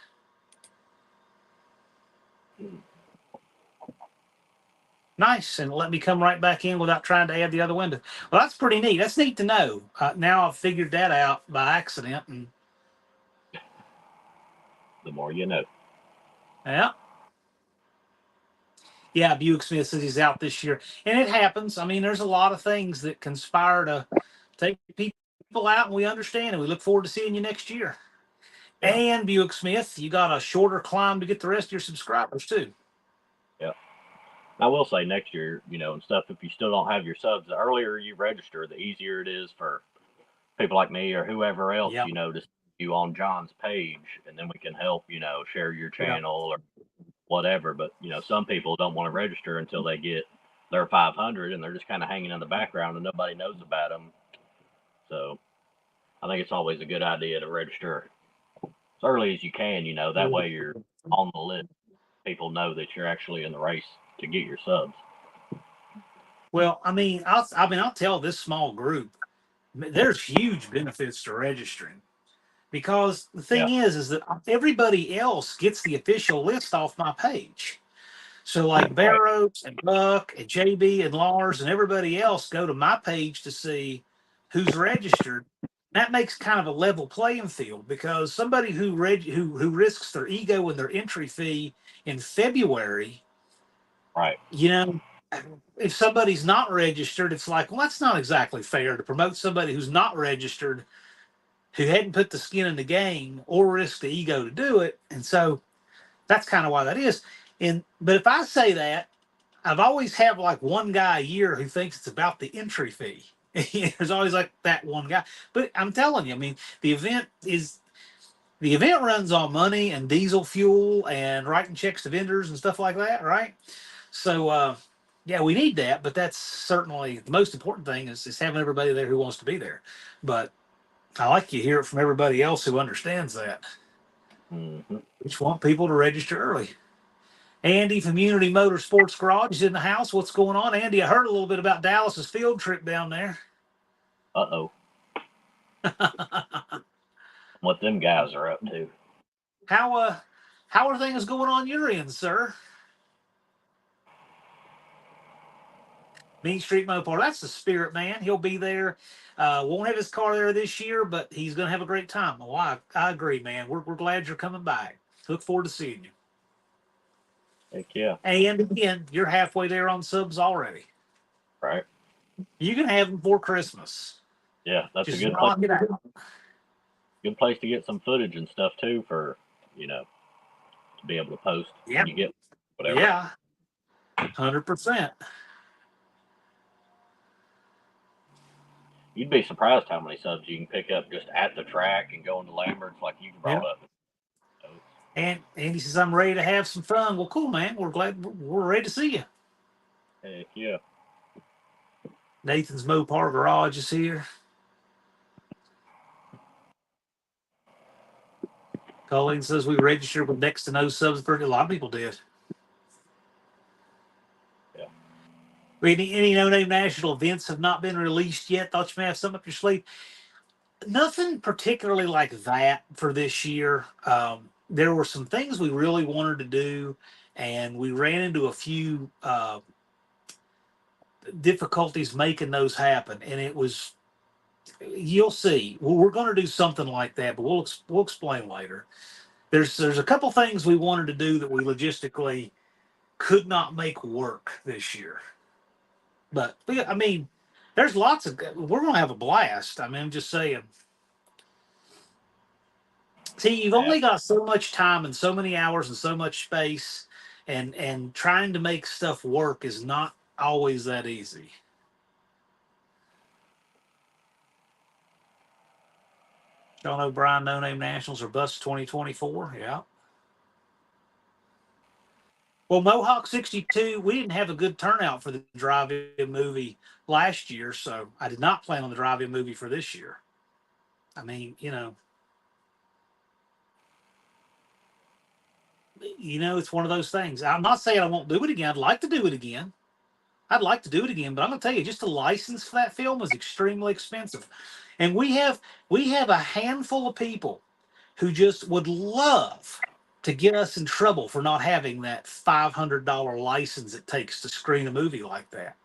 Nice, and let me come right back in without trying to add the other window. Well, that's pretty neat. That's neat to know. Now I've figured that out by accident, and The more you know. yeah, yeah. Buick Smith says he's out this year, and it happens. I mean, there's a lot of things that conspire to take people out, and we understand, and we look forward to seeing you next year. Yeah. And Buick Smith, you got a shorter climb to get the rest of your subscribers too. Yeah. I will say next year, and stuff, if you still don't have your subs, the earlier you register, the easier it is for people like me or whoever else, Yep. to see you on John's page, and then we can help, share your channel or whatever. But, some people don't want to register until they get their 500 and they're just kind of hanging in the background and nobody knows about them. So I think it's always a good idea to register as early as you can, that way you're on the list. People know that you're actually in the race to get your subs. Well, I'll tell this small group, there's huge benefits to registering because the thing is that everybody else gets the official list off my page. So like Barrows and Buck and JB and Lars and everybody else go to my page to see who's registered. That makes kind of a level playing field because somebody who risks their ego and their entry fee in February, Right. If somebody's not registered, it's like, well, that's not exactly fair to promote somebody who's not registered, who hadn't put the skin in the game or risked the ego to do it. And so that's kind of why that is. But if I say that, I've always had like one guy a year who thinks it's about the entry fee. There's always like that one guy. But I'm telling you, I mean, the event runs on money and diesel fuel and writing checks to vendors and stuff like that, right? So yeah, we need that, but that's certainly the most important thing is having everybody there who wants to be there. But I like you hear it from everybody else who understands that. Mm-hmm. We just want people to register early. Andy from Unity Motorsports Garage is in the house. What's going on, Andy? I heard a little bit about Dallas's field trip down there. Uh-oh. What them guys are up to. How are things going on your end, sir? Mean Street Mopar. That's the spirit, man. He'll be there. Won't have his car there this year, but he's going to have a great time. Oh, I agree, man. We're glad you're coming back. Look forward to seeing you. Heck yeah. And again, you're halfway there on subs already. Right. You can have them before Christmas. Yeah, that's Just a good knock place. it out. Good place to get some footage and stuff too for, to be able to post when you get whatever. Yeah. 100%. You'd be surprised how many subs you can pick up just at the track and going to Lambert's like you brought up. So, and he says, I'm ready to have some fun. Well, cool, man. We're glad we're ready to see you. heck yeah. Nathan's Mopar Garage is here. Colleen says we registered with next to no subs. A lot of people did. Yeah. Any no-name national events have not been released yet. Thought you may have some up your sleeve. Nothing particularly like that for this year. There were some things we really wanted to do, and we ran into a few difficulties making those happen. And it was, you'll see. Well, we're going to do something like that, but we'll explain later. There's a couple things we wanted to do that we logistically could not make work this year. But I mean, there's lots of. We're going to have a blast. I mean, I'm just saying. See, you've only got so much time and so many hours and so much space, and trying to make stuff work is not always that easy. Sean O'Brien, No Name Nationals are bust 2024. Yeah. Well, Mohawk 62, we didn't have a good turnout for the drive-in movie last year, so I did not plan on the drive-in movie for this year. I mean, it's one of those things. I'm not saying I won't do it again. I'd like to do it again. But I'm going to tell you, just a license for that film is extremely expensive. And we have a handful of people who just would love to get us in trouble for not having that $500 license it takes to screen a movie like that.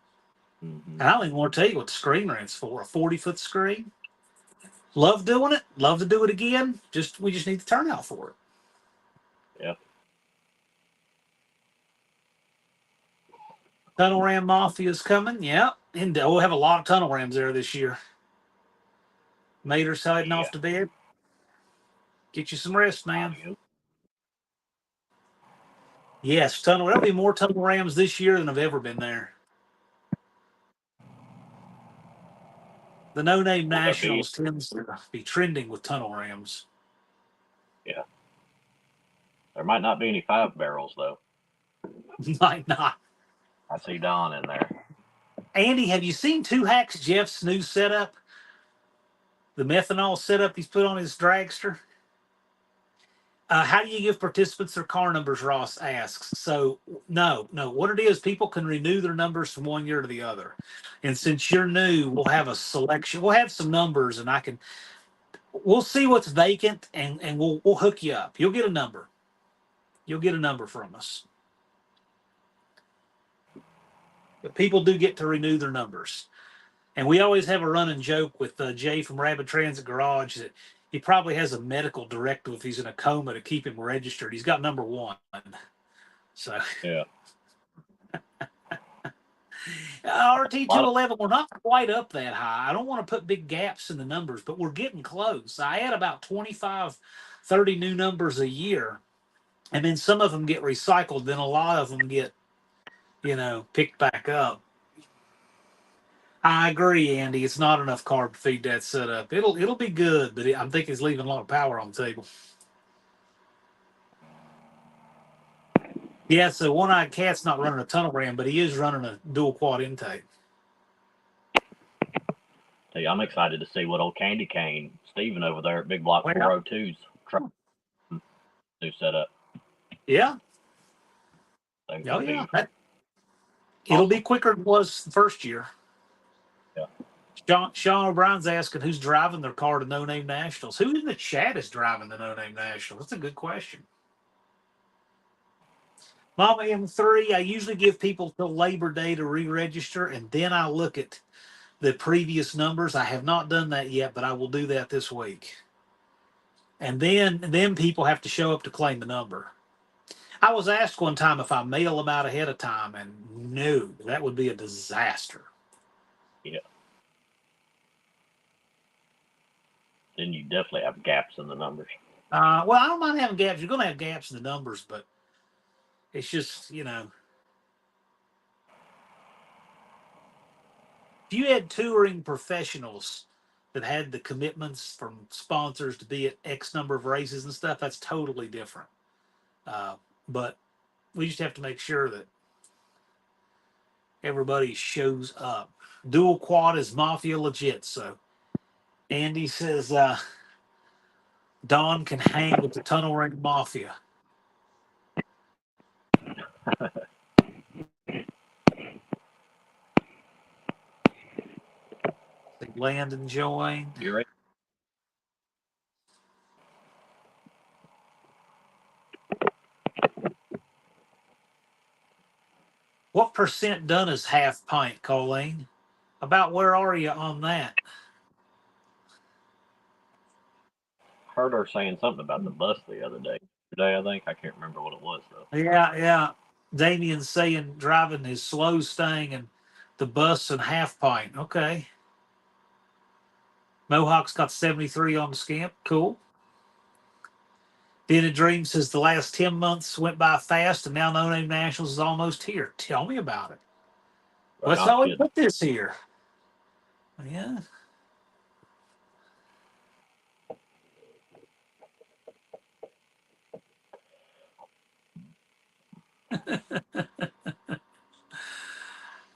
Mm-hmm. And I don't even want to tell you what the screen rent's for. A 40-foot screen. Love doing it. Love to do it again. We just need the turnout for it. Yeah. Tunnel Ram Mafia is coming. Yeah. And we'll have a lot of tunnel rams there this year. Mater's heading off to bed. Get you some rest, man. Yes, there'll be more tunnel rams this year than have ever been there. The No Name Nationals tends to be trending with tunnel rams. Yeah. There might not be any 5 barrels, though. Might not. I see Don in there. Andy, have you seen Two Hacks Jeff's new setup? The methanol setup he's put on his dragster? How do you give participants their car numbers, Ross asks. So, no. What it is, people can renew their numbers from one year to the other. And since you're new, we'll have a selection. We'll have some numbers, and we'll see what's vacant, and we'll hook you up. You'll get a number. You'll get a number from us. But people do get to renew their numbers. And we always have a running joke with Jay from Rapid Transit Garage that he probably has a medical directive if he's in a coma to keep him registered. He's got number 1. So yeah. RT211, we're not quite up that high. I don't want to put big gaps in the numbers, but we're getting close. I add about 25, 30 new numbers a year, and then some of them get recycled. Then a lot of them get, picked back up. I agree, Andy. It's not enough carb to feed that setup. It'll be good, but I think it's leaving a lot of power on the table. Yeah, so One-Eyed Cat's not running a tunnel ram, but he is running a dual quad intake. Hey, I'm excited to see what old Candy Cane Steven over there at Big Block 402's truck new setup. Yeah. It'll be quicker than it was the first year. Yeah. Sean O'Brien's asking who's driving their car to No Name Nationals. Who in the chat is driving the No Name Nationals? That's a good question. Mama M3, I usually give people till Labor Day to re-register, and then I look at the previous numbers. I have not done that yet, but I will do that this week. And then people have to show up to claim the number. I was asked one time if I mail them out ahead of time, and no, that would be a disaster. Yeah. Then you definitely have gaps in the numbers. Well, I don't mind having gaps. You're going to have gaps in the numbers, but it's just, if you had touring professionals that had the commitments from sponsors to be at X number of races and stuff, that's totally different. But we just have to make sure that everybody shows up. Dual quad is mafia legit. So Andy says Don can hang with the tunnel ring mafia. Landon joined. You're right. What percent done is half pint, Colleen? About where are you on that? Heard her saying something about the bus the other day. Today, I think. I can't remember what it was, though. Yeah. Damien's saying driving his slow staying and the bus and half pint. Okay. Mohawk's got 73 on the scamp. Cool. Den of Dream says the last 10 months went by fast and now No Name Nationals is almost here. Tell me about it. Right Let's on, always kid. put this here. Yeah.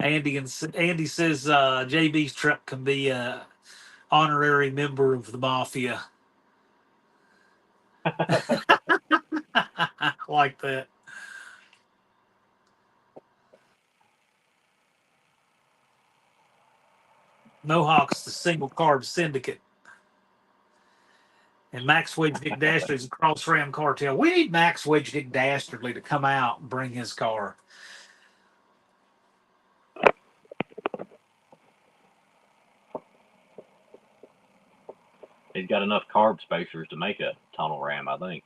Andy says JB's truck can be a honorary member of the mafia. Like that. Mohawk's the single carb syndicate. And Max Wedge Dick Dastardly's a cross ram cartel. We need Max Wedge Dick Dastardly to come out and bring his car. He's got enough carb spacers to make a tunnel ram, I think.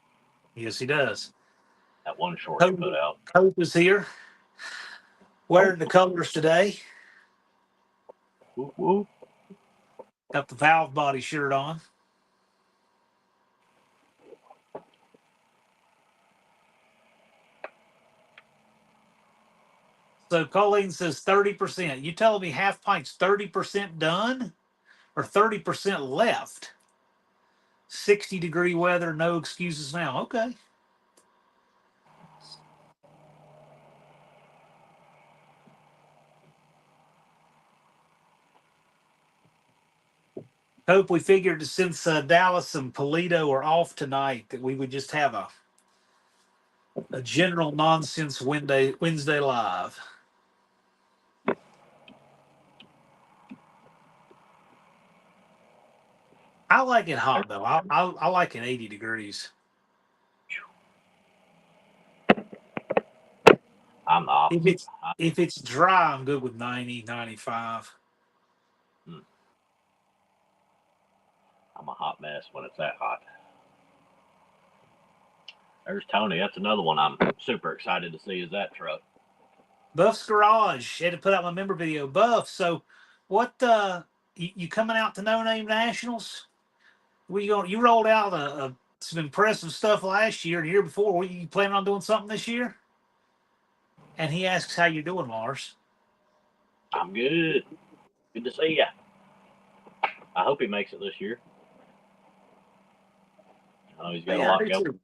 Yes, he does. That one short he put out. Cope is here. Wearing the colors today. Woo, woo. Got the valve body shirt on. So Colleen says 30%. You telling me half pint's 30% done or 30% left? 60-degree weather, no excuses now. Okay. Hope we figured since Dallas and Polito are off tonight that we would just have a general nonsense Wednesday live. I like it hot though. I like it 80 degrees. I'm the opposite. If it's dry, I'm good with 90, 95. I'm a hot mess when it's that hot. There's Tony. That's another one I'm super excited to see is that truck. Buff's Garage. Had to put out my member video. Buff, so what you coming out to No Name Nationals? You rolled out some impressive stuff last year and the year before. Were you planning on doing something this year? And he asks how you're doing, Lars. I'm good. Good to see ya. I hope he makes it this year. I know he's got a lot going.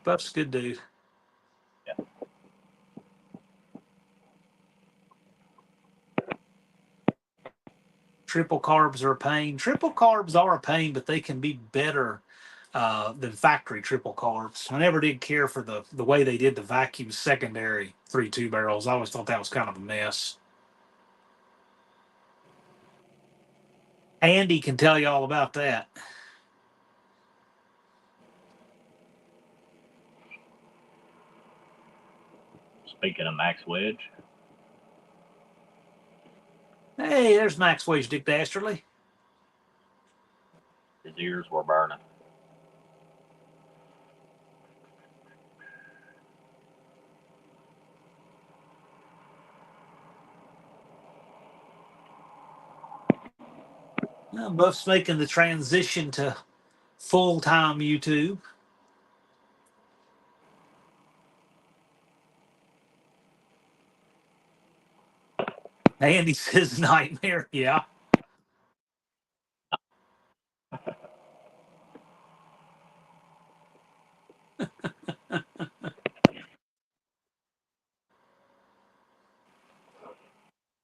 Buff's a good dude. Yeah. Triple carbs are a pain. Triple carbs are a pain, but they can be better than factory triple carbs. I never did care for the way they did the vacuum secondary 3.2 barrels. I always thought that was kind of a mess. Andy can tell you all about that. Speaking of Max Wedge, Hey, there's Max Wedge Dick Dastardly. his ears were burning. Buff's making the transition to full-time YouTube. Andy says nightmare. Yeah.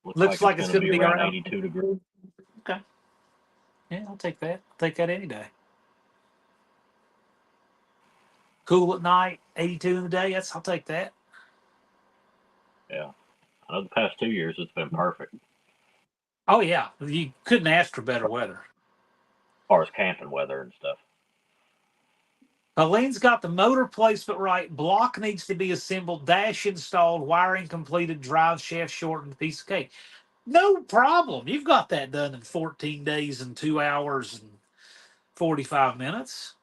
Looks like it's going to going be to be around around. 82 degrees. Okay. Yeah, I'll take that. I'll take that any day. Cool at night, 82 in the day. I'll take that. Yeah. I know the past 2 years it's been perfect as Oh yeah, you couldn't ask for better weather. far as camping weather and stuff. Eileen's got the motor placement right. Block needs to be assembled. Dash installed. Wiring completed. Drive shaft shortened. Piece of cake. No problem. You've got that done in 14 days and 2 hours and 45 minutes.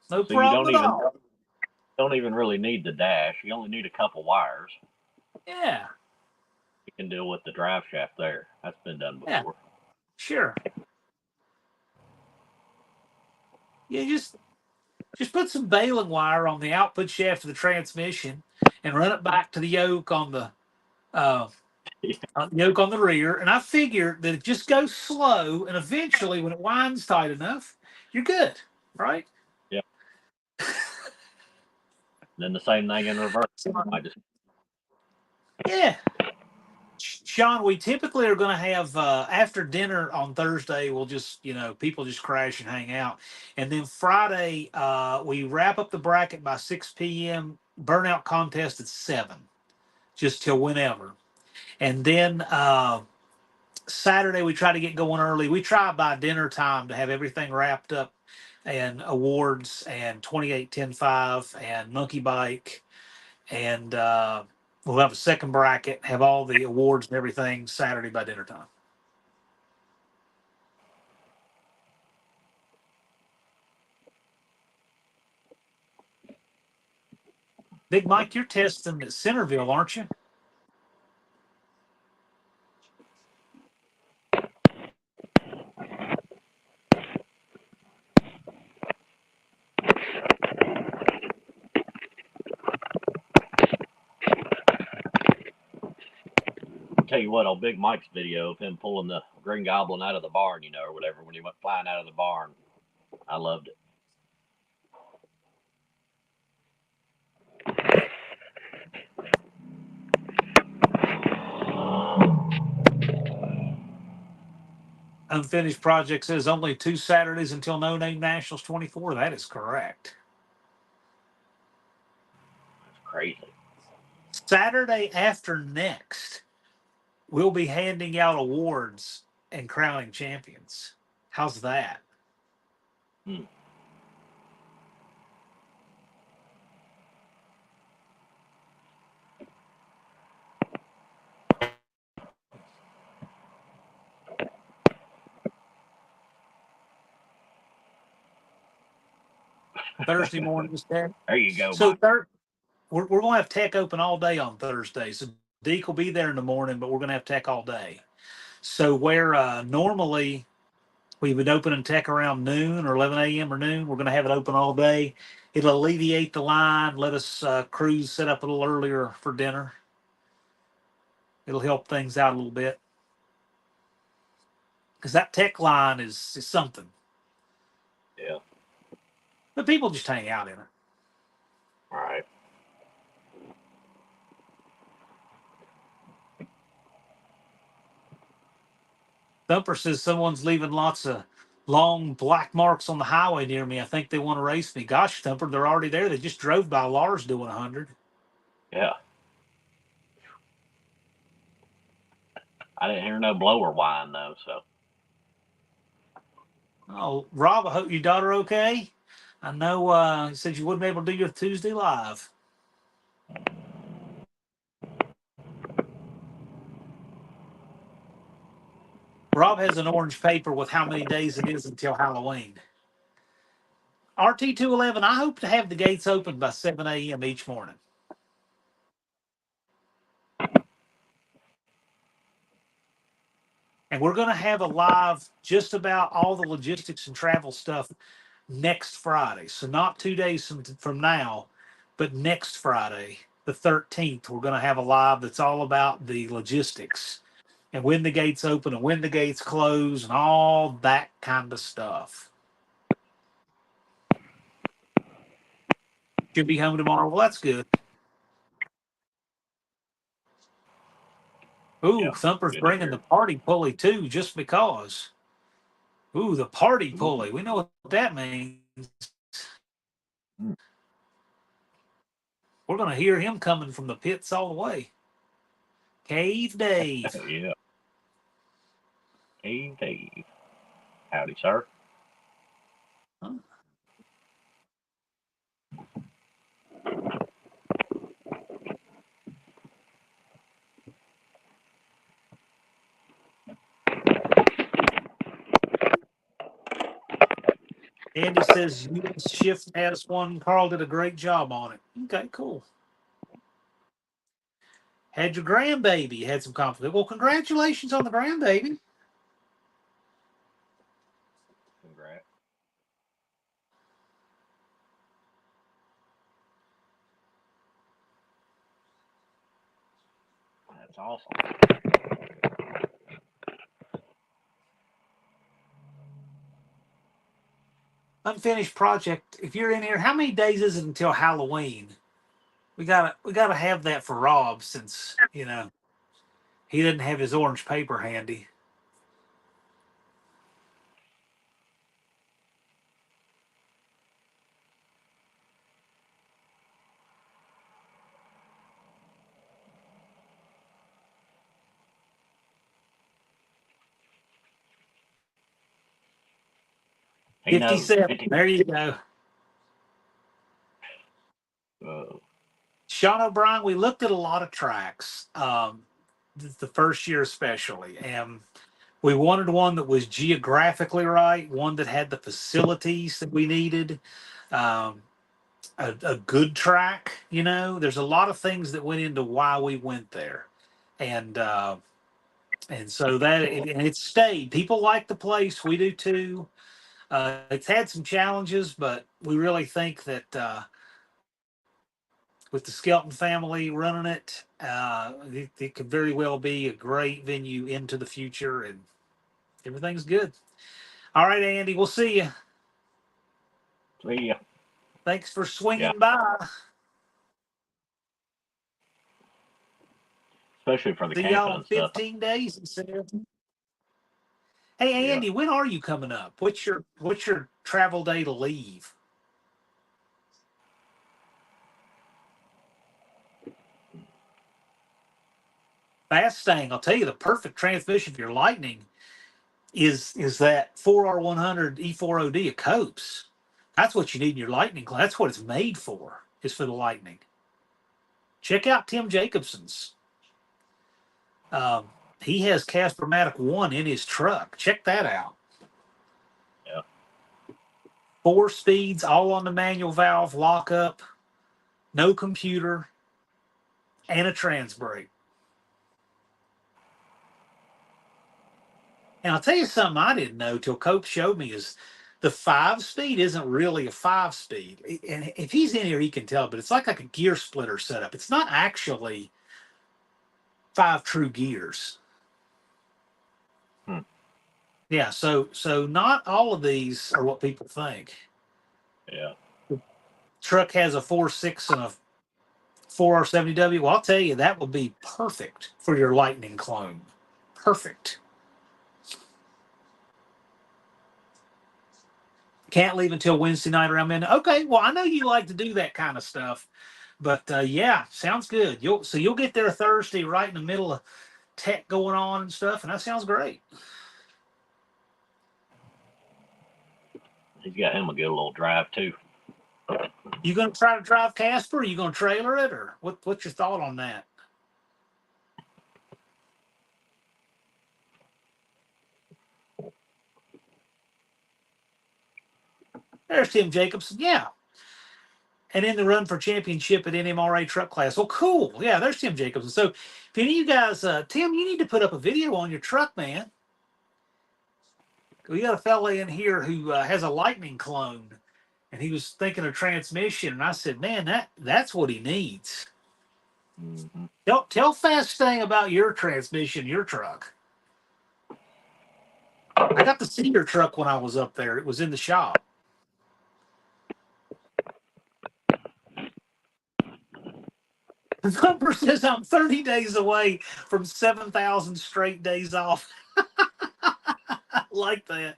No So you problem at all. don't even really need the dash. You only need a couple wires. Yeah. You can deal with the drive shaft there. That's been done before. Yeah. Sure. You just put some baling wire on the output shaft of the transmission and run it back to the yoke on the yoke on the rear. And I figure that it just goes slow, and eventually, when it winds tight enough, you're good, right? Yeah. Then the same thing in reverse. Yeah. Sean, we typically are going to have after dinner on Thursday. We'll just people just crash and hang out, and then Friday we wrap up the bracket by 6 p.m. Burnout contest at 7, just till whenever, and then Saturday we try to get going early. We try by dinner time to have everything wrapped up, and awards and 28-10-5 and monkey bike, and we'll have a second bracket, have all the awards and everything Saturday by dinner time. Big Mike, you're testing at Centerville, aren't you? I'll tell you what, on Big Mike's video of him pulling the Green Goblin out of the barn, or whatever, when he went flying out of the barn, I loved it. Unfinished project says only 2 Saturdays until No Name Nationals 24. That is correct. That's crazy. Saturday after next, we'll be handing out awards and crowning champions. How's that? Thursday morning is that. There you go, So Mike. we're going to have tech open all day on Thursday. So Deke will be there in the morning, but we're going to have tech all day. So where normally we would open and tech around noon or 11 a.m. or noon, we're going to have it open all day. It'll alleviate the line, let us crews set up a little earlier for dinner. It'll help things out a little bit. Because that tech line is something. Yeah. But people just hang out in it. All right. Thumper says someone's leaving lots of long black marks on the highway near me. I think they want to race me. Gosh, Thumper, they're already there. They just drove by Lars doing 100. Yeah. I didn't hear no blower whine, though, so. Oh, Rob, I hope your daughter okay. I know you said you wouldn't be able to do your Tuesday live. Rob has an orange paper with how many days it is until Halloween. RT211, I hope to have the gates open by 7 a.m. each morning. And we're going to have a live just about all the logistics and travel stuff next Friday. So not 2 days from now, but next Friday, the 13th, we're going to have a live that's all about the logistics and when the gates open and when the gates close and all that kind of stuff. Should be home tomorrow. Well, that's good. Ooh, Yeah, Thumper's good to bringing hear. the party pulley too, just because. Ooh, the party pulley. We know what that means. Mm. We're going to hear him coming from the pits all the way. Cave Dave. Yeah. Hey, Dave. Howdy, sir. Huh? Andy says US shift has one. Carl did a great job on it. Okay, cool. Had your grandbaby. Had some conflict. Well, congratulations on the grandbaby. Congrats. That's awesome. Unfinished project. If you're in here, how many days is it until Halloween? We gotta have that for Rob since he didn't have his orange paper handy. He knows. 57. 50. There you go. Sean O'Brien, we looked at a lot of tracks, the first year especially, and we wanted one that was geographically right, one that had the facilities that we needed, um, a good track. There's a lot of things that went into why we went there, and so and it stayed. People like the place, we do too. It's had some challenges, but we really think that with the Skelton family running it, it could very well be a great venue into the future, and everything's good. All right, Andy, we'll see you. See ya. Thanks for Yeah. swinging by. Especially for the See camping y'all in and stuff. 15 days. Hey, Yeah. Andy, when are you coming up? What's your travel day to leave? Mustang, I'll tell you, the perfect transmission for your Lightning is that 4R100 E4OD of Copes. That's what you need in your Lightning. That's what it's made for, is for the Lightning. Check out Tim Jacobson's. He has Casper-Matic 1 in his truck. Check that out. Yeah. 4 speeds, all on the manual valve, lockup, no computer, and a trans brake. And I'll tell you something I didn't know till Cope showed me is the 5-speed isn't really a 5-speed. And if he's in here, he can tell, but it's like a gear splitter setup. It's not actually 5 true gears. Hmm. Yeah, so not all of these are what people think. Yeah. Truck has a 4.6 and a 4R70W. Well, I'll tell you, that would be perfect for your Lightning clone. Perfect. Can't leave until Wednesday night around midnight. Okay, well, I know you like to do that kind of stuff, but yeah, sounds good. You'll get there Thursday, right in the middle of tech going on and stuff, and that sounds great. He's got him a good little drive too. You gonna try to drive Casper? Or you gonna trailer it, or what's your thought on that? There's Tim Jacobson. Yeah. And in the run for championship at NMRA truck class. Oh, cool. Yeah, there's Tim Jacobson. So if any of you guys, Tim, you need to put up a video on your truck, man. We got a fella in here who has a Lightning clone, and he was thinking of transmission, and I said, man, that's what he needs. Mm-hmm. Tell Fast Thing about your transmission, your truck. I got to see your truck when I was up there. It was in the shop. The number says I'm 30 days away from 7,000 straight days off. I like that.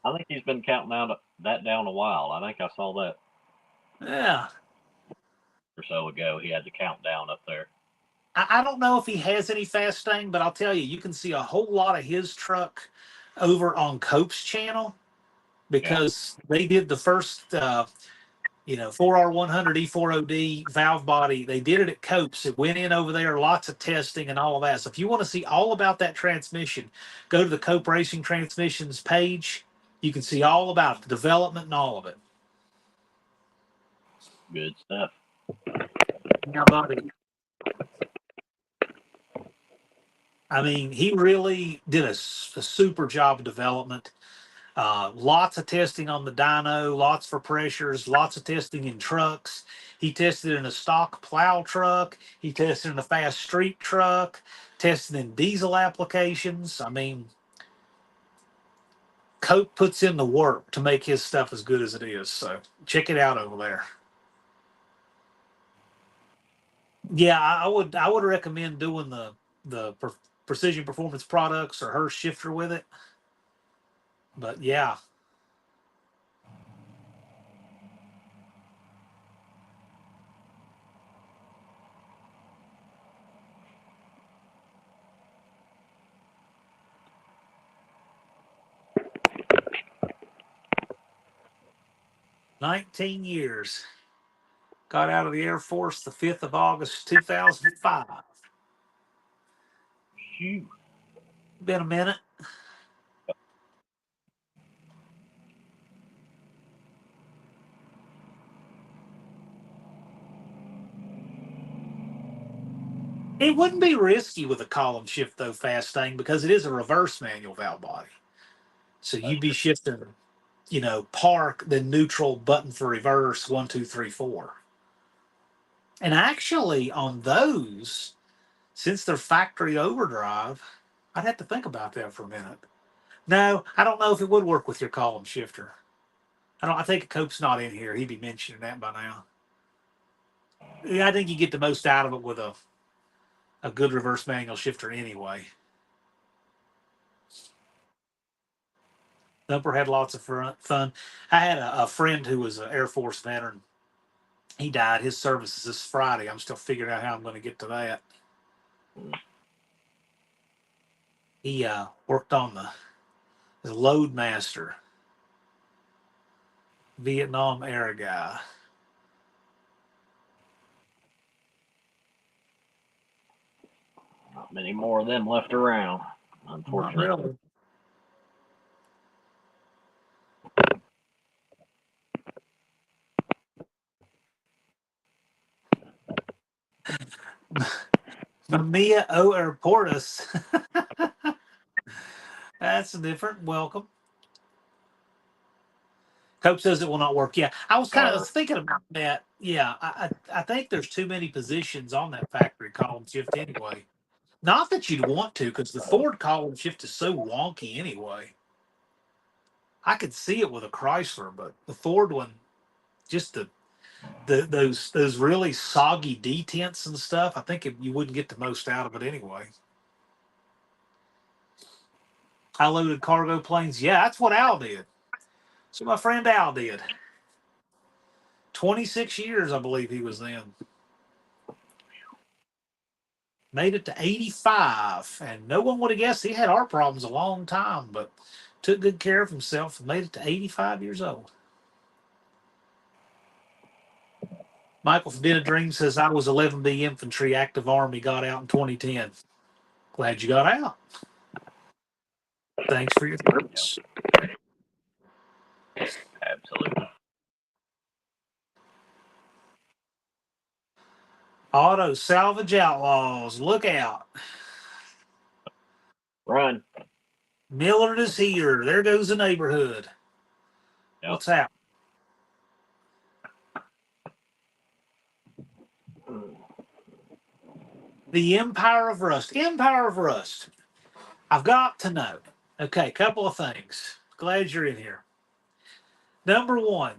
I think he's been counting that down a while. I think I saw that. Yeah. Or so ago. He had the countdown up there. I don't know if he has any Fast Thing, but I'll tell you, you can see a whole lot of his truck over on Cope's channel because they did the first 4R100 E4OD valve body. They did it at Cope's. It went in over there, lots of testing and all of that. So if you want to see all about that transmission, go to the Cope Racing Transmissions page. You can see all about it, the development and all of it. Good stuff. Yeah, buddy. I mean, he really did a super job of development. Lots of testing on the dyno, lots for pressures, lots of testing in trucks. He tested in a stock plow truck. He tested in a fast street truck, tested in diesel applications. I mean, Cope puts in the work to make his stuff as good as it is. So check it out over there. Yeah, I would recommend doing the Precision Performance Products or her shifter with it. But yeah. "19 years. Got out of the Air Force the 5th of August, 2005. Phew. Been a minute. It wouldn't be risky with a column shift, though, Fast Thing, because it is a reverse manual valve body. So you'd be shifting, park, then neutral, button for reverse, 1, 2, 3, 4. And actually, on those, since they're factory overdrive, I'd have to think about that for a minute. No, I don't know if it would work with your column shifter. I think Cope's not in here. He'd be mentioning that by now. Yeah, I think you get the most out of it with a good reverse manual shifter anyway. Thumper had lots of fun. I had a friend who was an Air Force veteran. He died. His service is this Friday. I'm still figuring out how I'm going to get to that. He worked on the Loadmaster, Vietnam era guy. Not many more of them left around, unfortunately. Not really. Mamiya O Airportus. That's different. Welcome. Cope says it will not work. Yeah, I was kind of thinking about that. Yeah, I think there's too many positions on that factory column shift anyway. Not that you'd want to, because the Ford column shift is so wonky anyway. I could see it with a Chrysler, but the Ford one, just those really soggy detents and stuff, I think you wouldn't get the most out of it anyway. I loaded cargo planes. Yeah, that's what Al did. So my friend Al did. 26 years, I believe he was then. Made it to 85, and no one would have guessed he had heart problems a long time, but took good care of himself and made it to 85 years old. Michael from Den of Dreams says, I was 11B infantry, active Army, got out in 2010. Glad you got out. Thanks for your service. Absolutely. Auto salvage outlaws, look out. Run. Millard is here. There goes the neighborhood. Yep. What's that? The Empire of Rust. Empire of Rust. I've got to know. Okay, couple of things. Glad you're in here. Number one,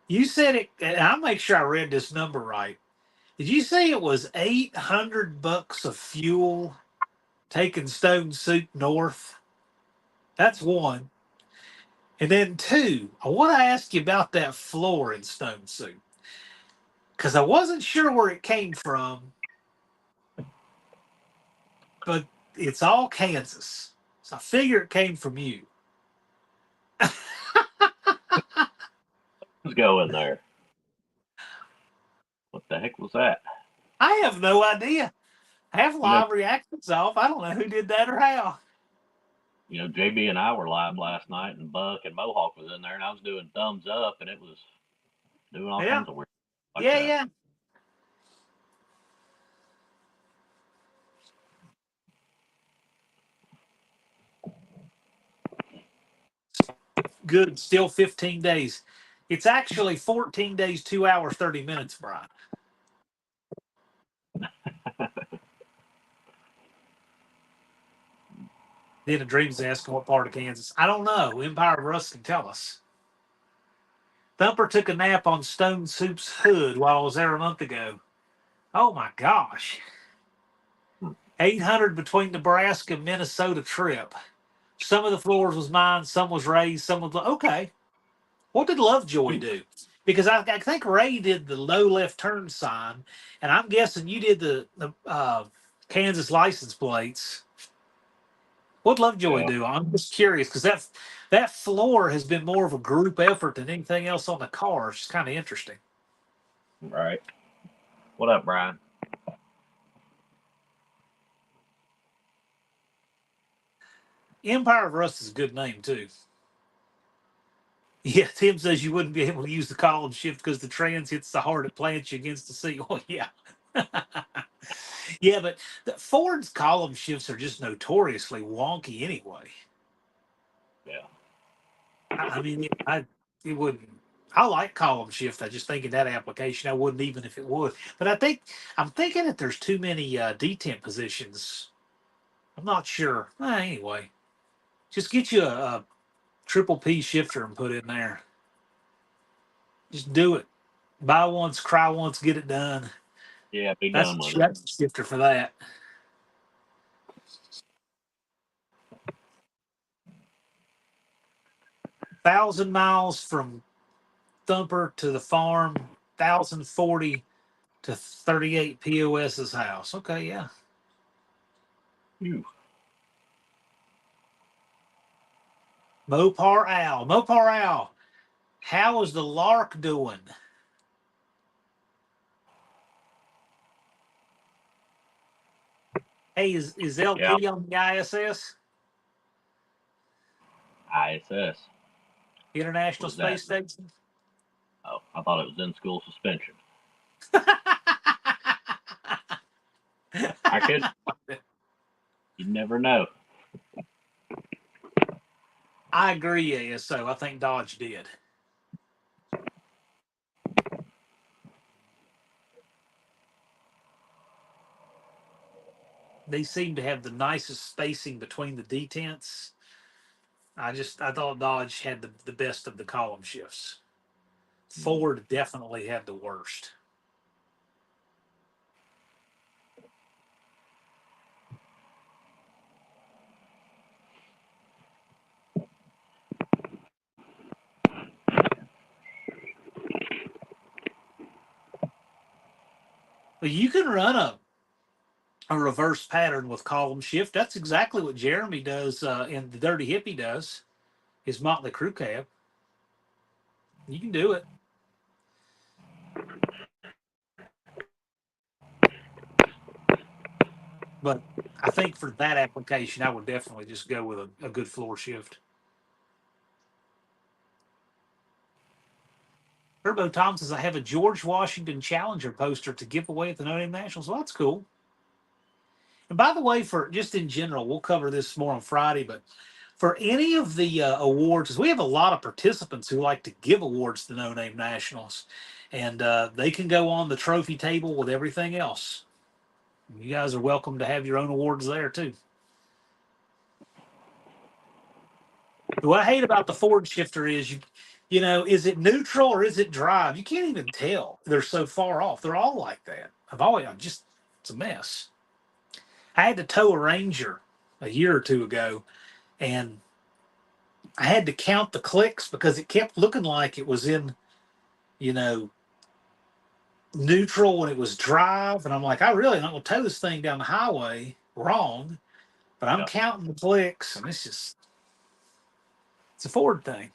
you said it, and I'll make sure I read this number right. Did you say it was $800 of fuel taking Stone Soup north? That's one. And then two, I want to ask you about that floor in Stone Soup because I wasn't sure where it came from, but it's all Kansas. So I figure it came from you. Let's go in there. What the heck was that? I have no idea. Have live reactions off. I don't know who did that or how. JB and I were live last night, and Buck and Mohawk was in there, and I was doing thumbs up, and it was doing all kinds of weird like that. Yeah. Good. Still 15 days. It's actually 14 days, 2 hours, 30 minutes, Brian. Den of Dreams asking what part of Kansas. I don't know. Empire of Rust can tell us. Thumper took a nap on Stone Soup's hood while I was there a month ago. Oh my gosh. 800 between Nebraska and Minnesota trip. Some of the floors was mine, some was Ray's, some was okay. What did Lovejoy do? Because I think Ray did the low left turn sign, and I'm guessing you did the Kansas license plates. What Lovejoy do? I'm just curious because that floor has been more of a group effort than anything else on the car. It's kind of interesting. Right. What up, Brian? Empire of Rust is a good name too. Yeah, Tim says you wouldn't be able to use the column shift because the trans hits the hard, it plants you against the seat. Oh yeah. Yeah, but Ford's column shifts are just notoriously wonky anyway. Yeah. I mean, it wouldn't. I like column shift. I just think in that application, I wouldn't even if it would. But I'm thinking that there's too many detent positions. I'm not sure. Anyway, just get you a triple P shifter and put in there. Just do it. Buy once, cry once, get it done. Yeah, be That's done with it. that's the shifter for that. 1,000 miles from Thumper to the farm. 1,040 to 38 POS's house. Okay, yeah. Phew. Mopar Al. How is the Lark doing? Hey, is LP on the ISS? ISS. International Space Station? Oh, I thought it was in school suspension. I could. You never know. I agree, ASO. I think Dodge did. They seem to have the nicest spacing between the detents. I thought Dodge had the best of the column shifts. Ford definitely had the worst. But you can run a reverse pattern with column shift. That's exactly what Jeremy does in the Dirty Hippie does. His Motley Crew cab. You can do it. But I think for that application, I would definitely just go with a good floor shift. Turbo Tom says, I have a George Washington Challenger poster to give away at the No Name Nationals. Well, that's cool. And by the way, for just in general, we'll cover this more on Friday, but for any of the awards, we have a lot of participants who like to give awards to No Name Nationals, and they can go on the trophy table with everything else. You guys are welcome to have your own awards there too. What I hate about the Ford shifter is you know, is it neutral or is it drive? You can't even tell. They're so far off. They're all like that. I'm just, it's a mess. I had to tow a Ranger a year or two ago, and I had to count the clicks because it kept looking like it was in, you know, neutral when it was drive. And I'm like, I really not going to tow this thing down the highway wrong, but I'm counting the clicks, and it's a Ford thing.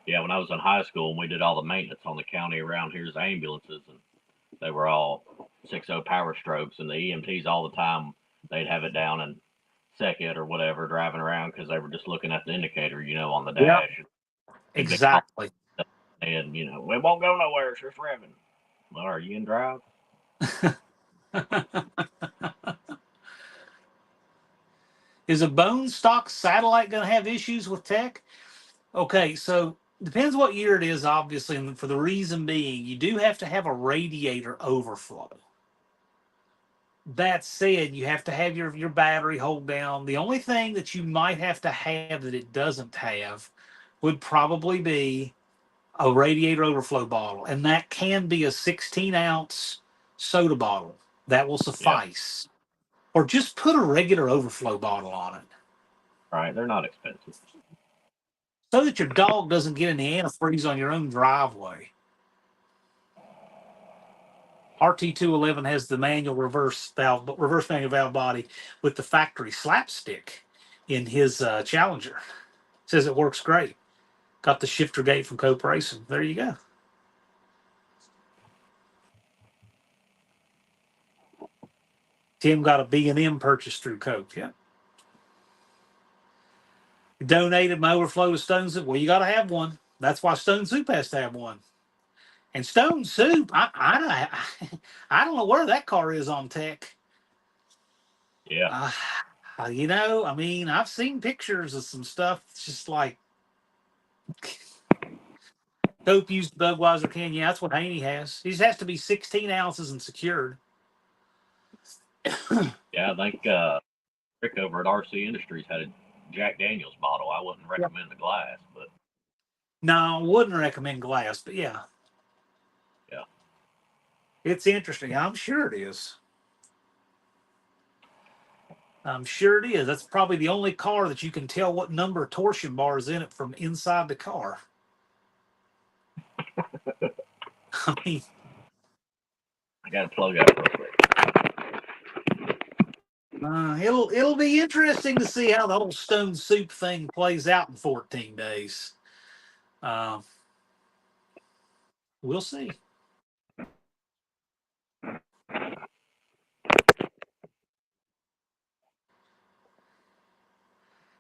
Yeah, when I was in high school and we did all the maintenance on the county around here's ambulances, and they were all 6.0 power strokes, and the EMTs all the time, they'd have it down in second or whatever, driving around because they were just looking at the indicator, you know, on the dash. Yep. Exactly. And, you know, it won't go nowhere, it's just revving. Well, are you in drive? Is a bone stock satellite going to have issues with tech? Okay, so depends what year it is, obviously, and for the reason being, you do have to have a radiator overflow. That said, you have to have your battery hold down. The only thing that you might have to have that it doesn't have would probably be a radiator overflow bottle, and that can be a 16-ounce soda bottle. That will suffice. Or just put a regular overflow bottle on it. Right, they're not expensive. So that your dog doesn't get in the antifreeze on your own driveway. RT211 has the manual reverse manual valve body with the factory slapstick in his Challenger. Says it works great. Got the shifter gate from Cope Racing. There you go. Tim got a B&M purchase through Cope. Yeah. Donated my overflow to Stone Soup. Well, you got to have one. That's why Stone Soup has to have one. And Stone Soup, I don't know where that car is on tech. Yeah. You know, I mean, I've seen pictures of some stuff. It's just like Cope used the Budweiser can. Yeah, that's what Haney has. He just has to be 16 ounces and secured. Yeah, I think Rick over at RC Industries had a Jack Daniels bottle. I wouldn't recommend the glass, but no, I wouldn't recommend glass, but yeah. Yeah. It's interesting. I'm sure it is. I'm sure it is. That's probably the only car that you can tell what number of torsion bar is in it from inside the car. I mean, I got to plug up real quick. It'll be interesting to see how the whole Stone Soup thing plays out in 14 days. We'll see.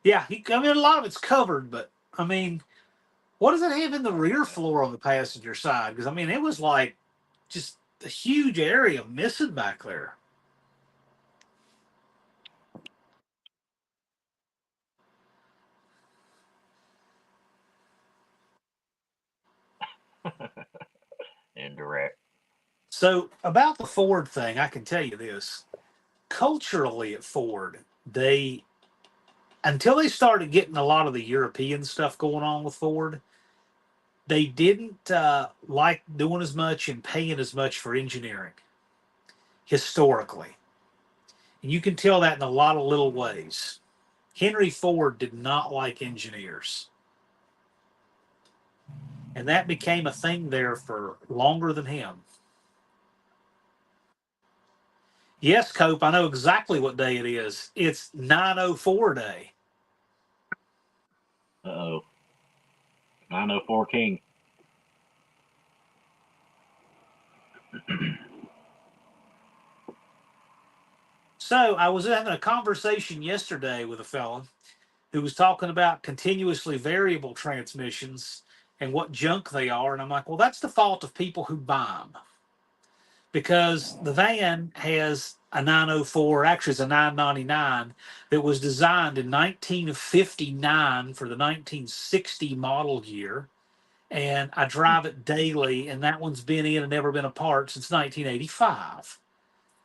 Yeah, I mean, a lot of it's covered, but I mean, what does it have in the rear floor on the passenger side? Because I mean, it was like just a huge area missing back there. Indirect. So about the Ford thing, I can tell you this: culturally at Ford, they until they started getting a lot of the European stuff going on with Ford, they didn't like doing as much and paying as much for engineering historically. And you can tell that in a lot of little ways. Henry Ford did not like engineers. And that became a thing there for longer than him. Yes, Cope, I know exactly what day it is. It's 904 day. Uh-oh. 904 King. So I was having a conversation yesterday with a fella who was talking about continuously variable transmissions and what junk they are. And I'm like, well, that's the fault of people who buy them, because the van has a 904, actually it's a 999 that was designed in 1959 for the 1960 model year. And I drive it daily, and that one's been in and never been apart since 1985.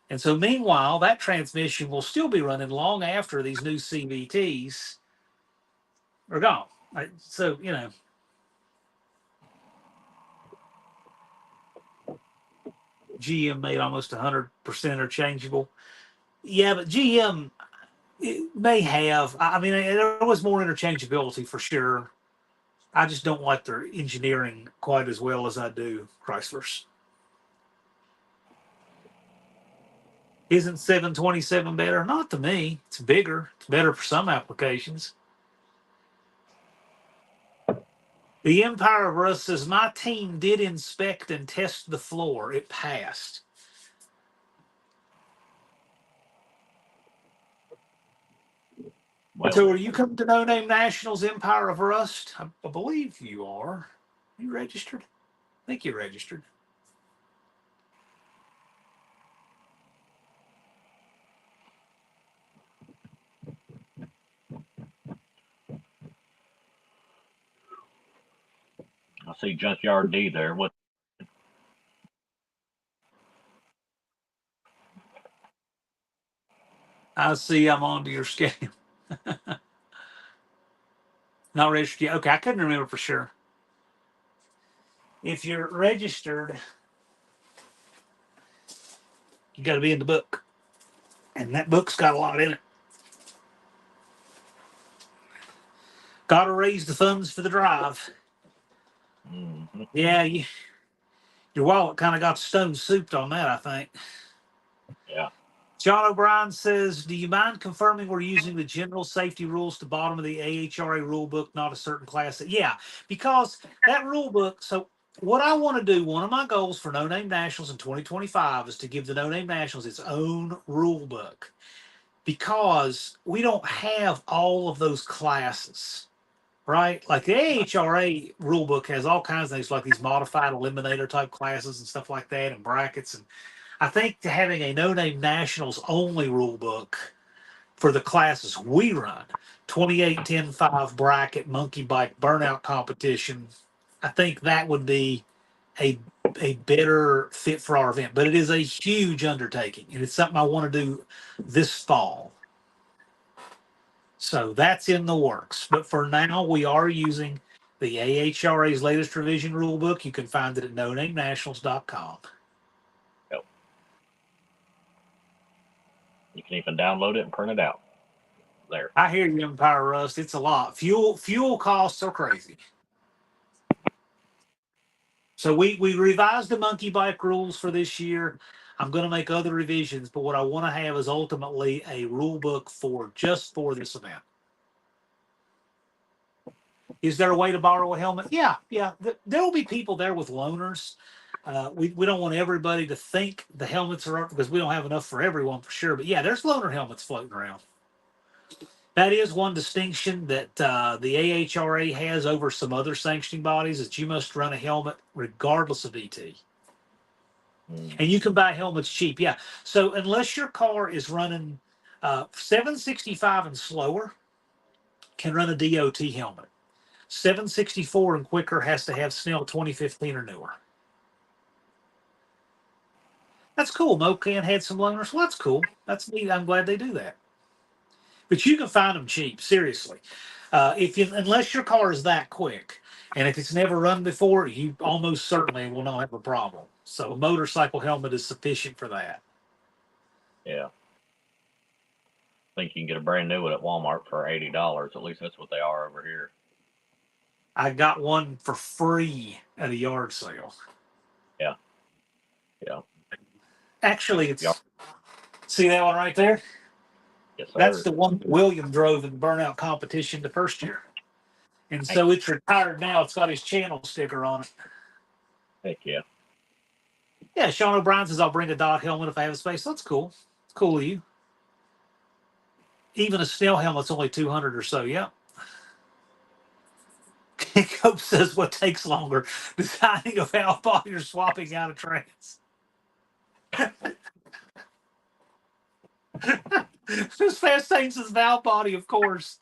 And so, meanwhile, that transmission will still be running long after these new CVTs are gone. So, GM made almost 100% interchangeable. Yeah, but GM it may have. I mean, there was more interchangeability for sure. I just don't like their engineering quite as well as I do Chrysler's. Isn't 727 better? Not to me. It's bigger. It's better for some applications. The Empire of Rust says, my team did inspect and test the floor. It passed. Well, So are you coming to No Name Nationals Empire of Rust? I believe you are. You registered? I think you registered. I see Junkyard D there. What? I see I'm onto your schedule. Not registered yet. Okay, I couldn't remember for sure. If you're registered, you got to be in the book. And that book's got a lot in it. Got to raise the funds for the drive. Mm-hmm. Yeah, your wallet kind of got stone souped on that, I think. Yeah. John O'Brien says, do you mind confirming we're using the general safety rules to bottom of the AHRA rule book, not a certain class? Yeah, because that rule book, so what I want to do, one of my goals for No Name Nationals in 2025 is to give the No Name Nationals its own rule book, because we don't have all of those classes, right? Like the AHRA rule book has all kinds of things, like these modified eliminator type classes and stuff like that, and brackets. And I think having a No Name Nationals only rule book for the classes we run, 28, 10, 5 bracket, monkey bike, burnout competition, I think that would be a better fit for our event. But it is a huge undertaking, and it's something I want to do this fall. So that's in the works. But for now, we are using the AHRA's latest revision rule book. You can find it at nonamenationals.com. Yep. You can even download it and print it out. There. I hear you, Empire Rust. It's a lot. Fuel costs are crazy. So we revised the monkey bike rules for this year. I'm going to make other revisions, but what I want to have is ultimately a rule book for just for this event. Is there a way to borrow a helmet? Yeah. There will be people there with loaners. We don't want everybody to think the helmets are up, because we don't have enough for everyone for sure. But yeah, there's loaner helmets floating around. That is one distinction that the AHRA has over some other sanctioning bodies, that you must run a helmet regardless of ET. And you can buy helmets cheap. Yeah. So unless your car is running 765 and slower, can run a DOT helmet. 764 and quicker has to have Snell 2015 or newer. That's cool. Mocan had some loaners. Well, that's cool. That's neat. I'm glad they do that. But you can find them cheap, seriously. Unless your car is that quick, and if it's never run before, you almost certainly will not have a problem. So a motorcycle helmet is sufficient for that. Yeah. I think you can get a brand new one at Walmart for $80. At least that's what they are over here. I got one for free at a yard sale. Yeah. Actually, see that one right there? Yes, sir. That's the one William drove in the burnout competition the first year. And so it's retired now. It's got his channel sticker on it. Heck yeah. Yeah, Sean O'Brien says, I'll bring a dot helmet if I have a space. That's cool. It's cool of you. Even a Snell helmet's only 200 or so. Yeah. Cope says, what takes longer, designing a valve body or swapping out a trans? This fast things is valve body, of course.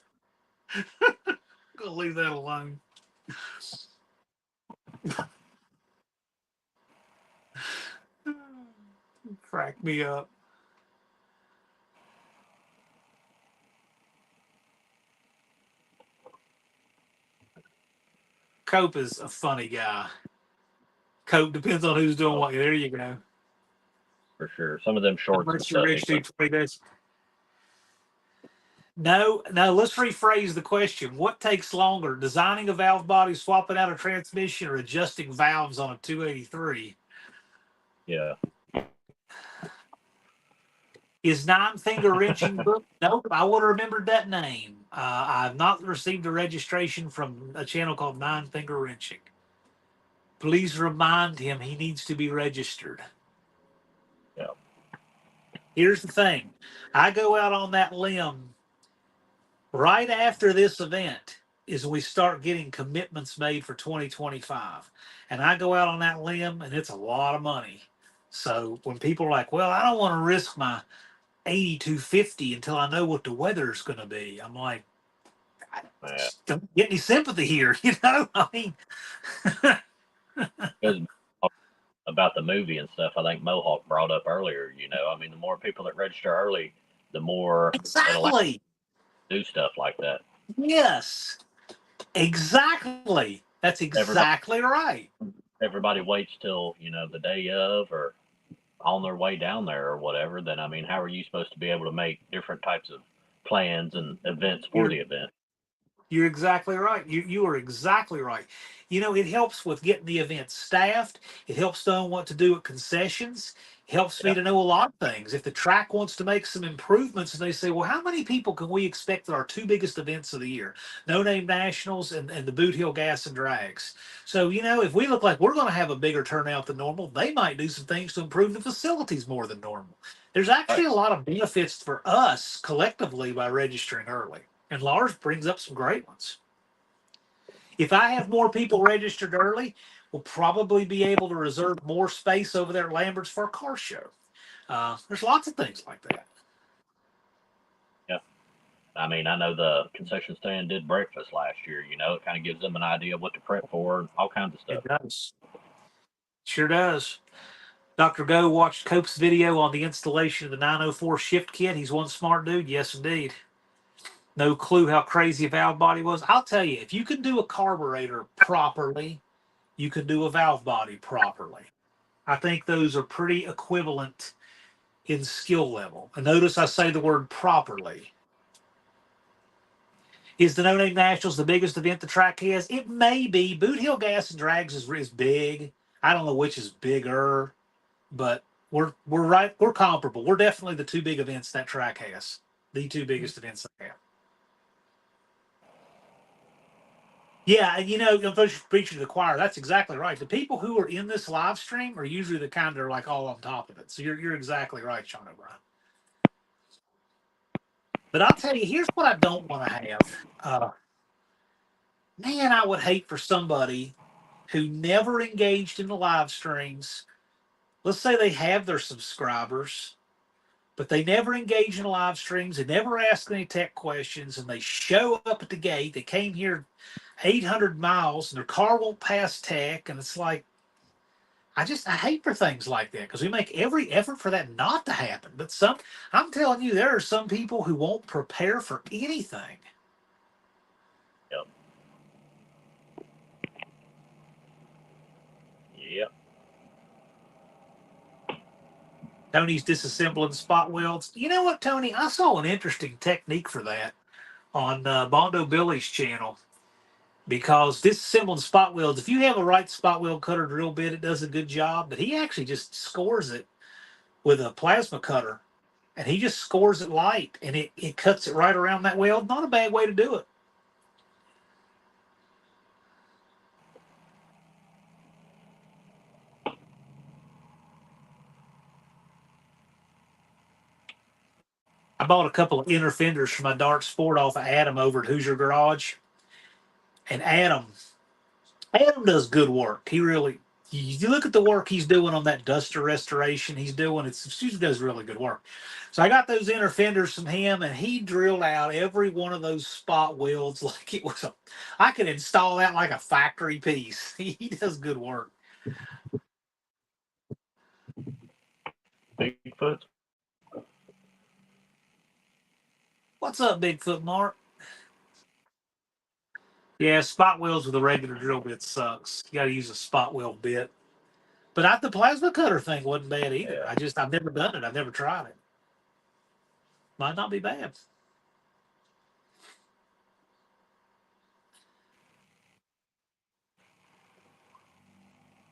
I'm gonna leave that alone. Crack me up. Cope is a funny guy. Cope depends on who's doing Oh, what. There you go. for sure. Some of them shorts and Unless you're stuff. rich, dude, 20 days. No, no, let's rephrase the question. What takes longer, designing a valve body, swapping out a transmission, or adjusting valves on a 283? Yeah. Is Nine Finger Wrenching book? Nope, I would have remembered that name. I've not received a registration from a channel called Nine Finger Wrenching. Please remind him he needs to be registered. Yeah. Here's the thing, I go out on that limb right after this event is when we start getting commitments made for 2025. And I go out on that limb and it's a lot of money. So when people are like, well, I don't want to risk my 8250 until I know what the weather's going to be, I'm like, I Yeah. don't get any sympathy here. You know, I mean, Because about the movie and stuff, I think Mohawk brought up earlier, I mean, the more people that register early, the more it allows exactly. you to do stuff like that. Yes, exactly. That's Everybody, exactly right. everybody waits till, the day of or on their way down there or whatever. Then, I mean, how are you supposed to be able to make different types of plans and events for You're the event? You're exactly right. You are exactly right. You know, it helps with getting the event staffed. It helps knowing what to do at concessions. It helps me Yeah. to know a lot of things. If the track wants to make some improvements and they say, well, how many people can we expect at our two biggest events of the year? No Name Nationals and the Boot Hill Gas and Drags. So, you know, if we look like we're going to have a bigger turnout than normal, they might do some things to improve the facilities more than normal. There's Right. actually a lot of benefits for us collectively by registering early. And Lars brings up some great ones. If I have more people registered early, we'll probably be able to reserve more space over there at Lambert's for a car show. There's lots of things like that. Yeah. I mean, I know the concession stand did breakfast last year. It kind of gives them an idea of what to prep for and all kinds of It stuff. does. Sure does. Dr. Go watched Cope's video on the installation of the 904 shift kit. He's one smart dude. Yes, indeed. No clue how crazy a valve body was. I'll tell you, if you can do a carburetor properly, you can do a valve body properly. I think those are pretty equivalent in skill level. And notice I say the word properly. Is the No Name Nationals the biggest event the track has? It may be. Boot Hill Gas and Drags is big. I don't know which is bigger, but we're right. We're comparable. We're definitely the two big events that track has. The two biggest events they have. Yeah, and you know, preaching to the choir, that's exactly right. The people who are in this live stream are usually the kind that are like all on top of it. So you're exactly right, Sean O'Brien. But I'll tell you, here's what I don't want to have. Man, I would hate for somebody who never engaged in the live streams. Let's say they have their subscribers, but they never engage in the live streams. They never ask any tech questions, and they show up at the gate. They came here 800 miles, and their car won't pass tech. And it's like, I hate for things like that because we make every effort for that not to happen. But I'm telling you, there are some people who won't prepare for anything. Yep. Yep. Tony's disassembling spot welds. You know what, Tony? I saw an interesting technique for that on Bondo Billy's channel because disassembling spot welds, if you have a right spot weld cutter drill bit, it does a good job, but he actually just scores it with a plasma cutter and he just scores it light and it cuts it right around that weld. Not a bad way to do it. I bought a couple of inner fenders for my Dart Sport off of Adam over at Hoosier Garage. And Adam Adam does good work. He really. You look at the work he's doing on that duster restoration he's doing. He does really good work. So I got those inner fenders from him, and he drilled out every one of those spot welds like it was a. I could install that like a factory piece. He does good work. Bigfoot. What's up, Bigfoot Mark? Yeah, spot welds with a regular drill bit sucks. You got to use a spot weld bit. But the plasma cutter thing wasn't bad either. Yeah. I've never done it. I've never tried it. Might not be bad.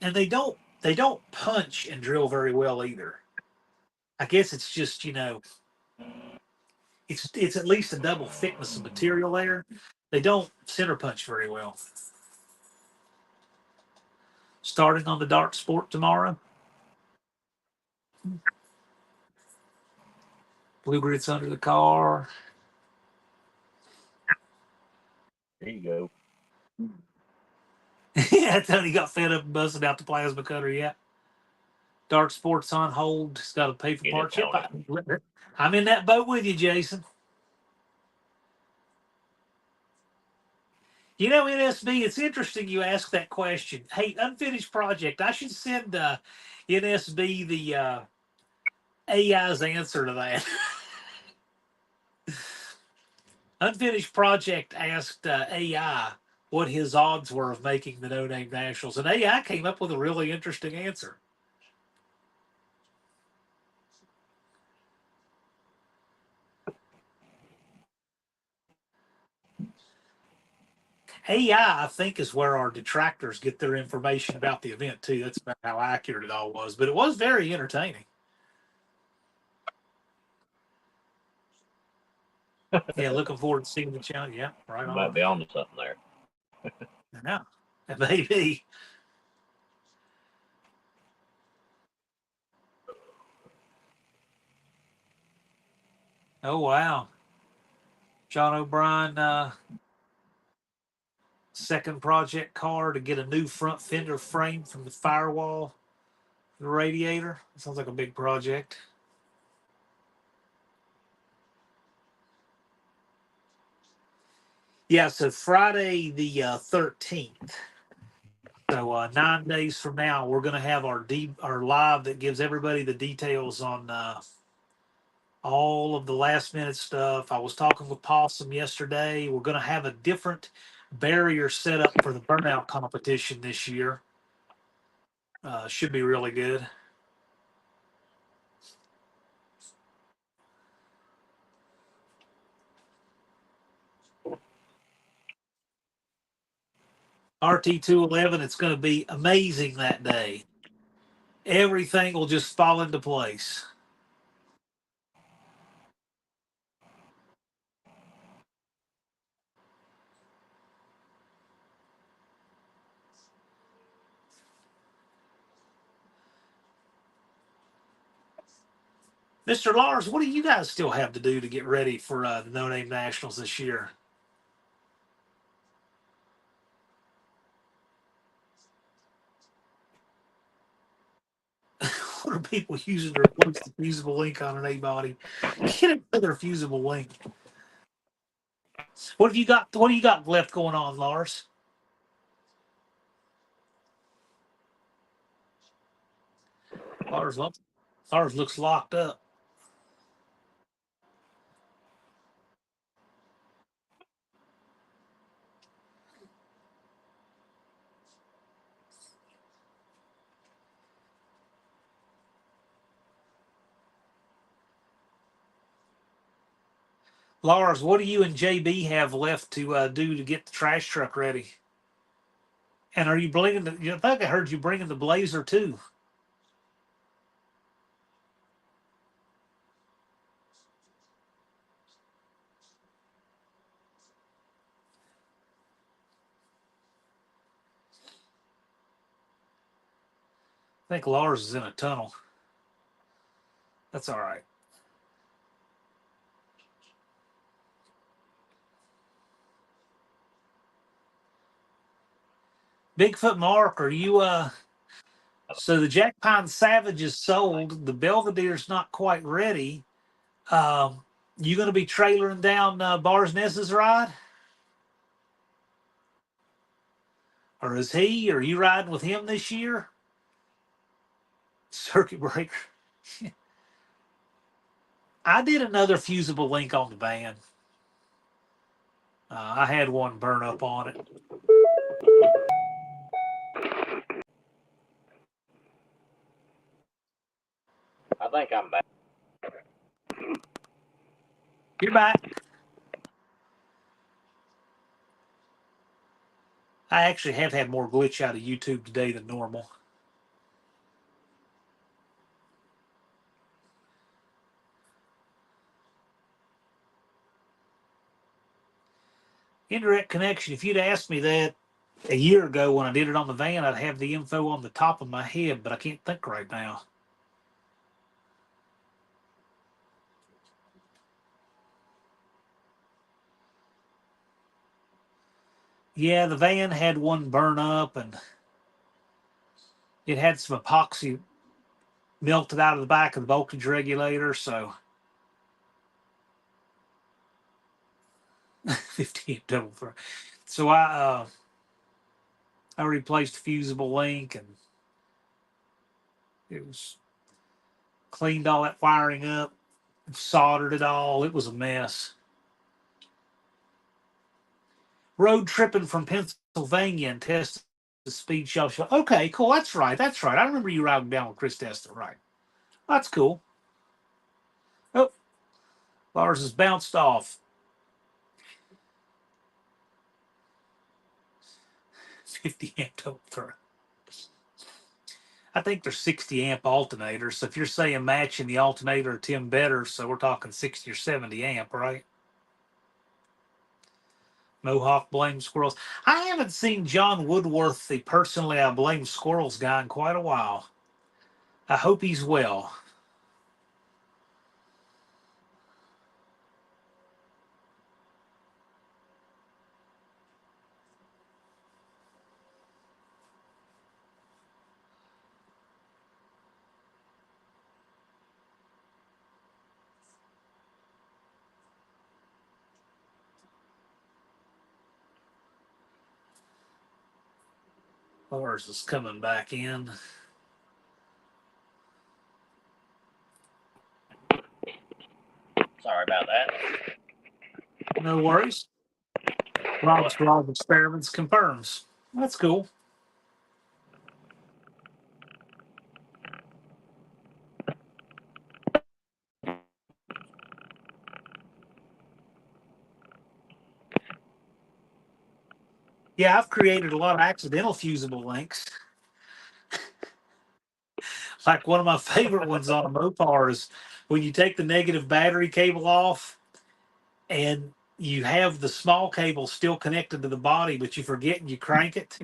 And they don't punch and drill very well either. I guess it's just it's at least a double thickness of material there. They don't center punch very well. Starting on the dart sport tomorrow. Blue grits under the car. There you go. Yeah, Tony got fed up and busted out the plasma cutter. Yeah. Dart sports on hold. It's got to pay for Get it, parts. Yep, Tony. I'm in that boat with you, Jason. NSB, it's interesting you ask that question. Hey, unfinished project. I should send NSB the AI's answer to that. Unfinished project asked AI what his odds were of making the No Name Nationals, and AI came up with a really interesting answer. AI, I think, is where our detractors get their information about the event too. That's about how accurate it all was, but it was very entertaining. Yeah, looking forward to seeing the challenge. Yeah, right You on. might be on to something there. Yeah, maybe. Oh wow, John O'Brien, second project car to get a new front fender frame from the firewall, the radiator. Sounds like a big project. Yeah, so Friday the 13th. So 9 days from now, we're going to have our live that gives everybody the details on all of the last minute stuff. I was talking with Possum yesterday. We're going to have a different barrier set up for the burnout competition this year. Should be really good. RT211, it's going to be amazing that day. Everything will just fall into place. Mr. Lars, what do you guys still have to do to get ready for the No Name Nationals this year? What are people using to replace the fusible link on an A body? Get another fusible link. What have you got? What do you got left going on, Lars? Lars, Lars looks locked up. Lars, what do you and JB have left to do to get the trash truck ready? And are you bringing I think I heard you bringing the Blazer too. I think Lars is in a tunnel. That's all right. Bigfoot Mark, are you so the Jack Pine Savage is sold, the Belvedere's not quite ready. You gonna be trailering down Bars Ness's ride? Or is he? Are you riding with him this year? Circuit breaker. I did another fusible link on the van. I had one burn up on it. I think I'm back. You're back. I actually have had more glitch out of YouTube today than normal. Indirect connection. If you'd asked me that a year ago when I did it on the van, I'd have the info on the top of my head, but I can't think right now. Yeah, the van had one burn up and it had some epoxy melted out of the back of the voltage regulator, so 50 double throw. So I replaced the fusible link and it was cleaned all that wiring up, soldered it all. It was a mess. Road tripping from Pennsylvania and tested the speed shelf. Okay, cool. That's right. That's right. I remember you riding down with Chris Tester. Right. That's cool. Oh, Lars has bounced off. 50 amp double throw. I think they're 60 amp alternators. So if you're saying matching the alternator or 10 better, so we're talking 60 or 70 amp, right? Mohawk blames squirrels. I haven't seen John Woodworth, the personally I blame squirrels guy, in quite a while. I hope he's well. Lars is coming back in. Sorry about that. No worries. Rob's Rob Experiments confirms. That's cool. Yeah, I've created a lot of accidental fusible links. Like one of my favorite ones on a Mopar is when you take the negative battery cable off and you have the small cable still connected to the body, but you forget and you crank it.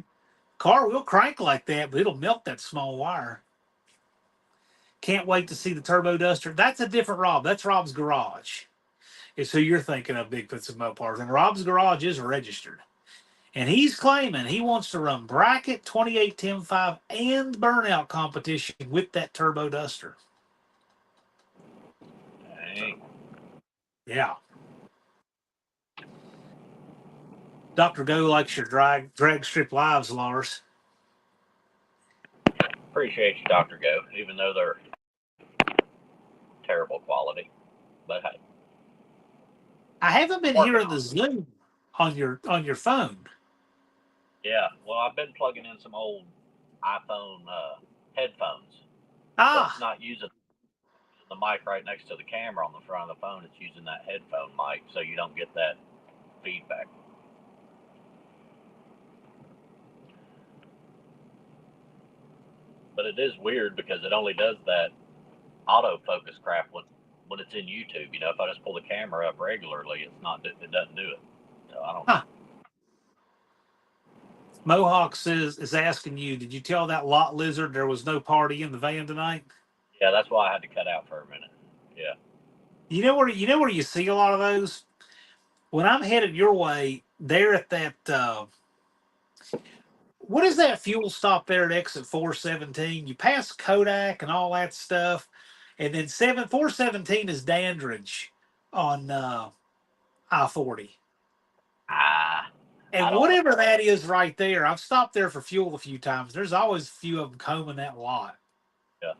Car will crank like that, but it'll melt that small wire. Can't wait to see the turbo duster. That's a different Rob. That's Rob's garage. Is who you're thinking of, Bigfoots and Mopars. And Rob's garage is registered. And he's claiming he wants to run bracket 28-10-5 and burnout competition with that turbo duster. Dang. Yeah. Dr. Go likes your drag strip lives, Lars. Appreciate you, Dr. Go, even though they're terrible quality. But hey. I haven't been hearing the Zoom on your phone. Yeah, well, I've been plugging in some old iPhone headphones. Ah. So it's not using the mic right next to the camera on the front of the phone. It's using that headphone mic, so you don't get that feedback. But it is weird because it only does that autofocus crap when it's in YouTube. You know, if I just pull the camera up regularly, it doesn't do it. So I don't know. Mohawk is asking you, did you tell that lot lizard there was no party in the van tonight? Yeah, that's why I had to cut out for a minute. Yeah. You know where you see a lot of those? When I'm headed your way, they're at that what is that fuel stop there at exit 417? You pass Kodak and all that stuff, and then 417 is Dandridge on I-40. I And don't know. whatever that is right there, I've stopped there for fuel a few times. There's always a few of them combing that lot. Yeah,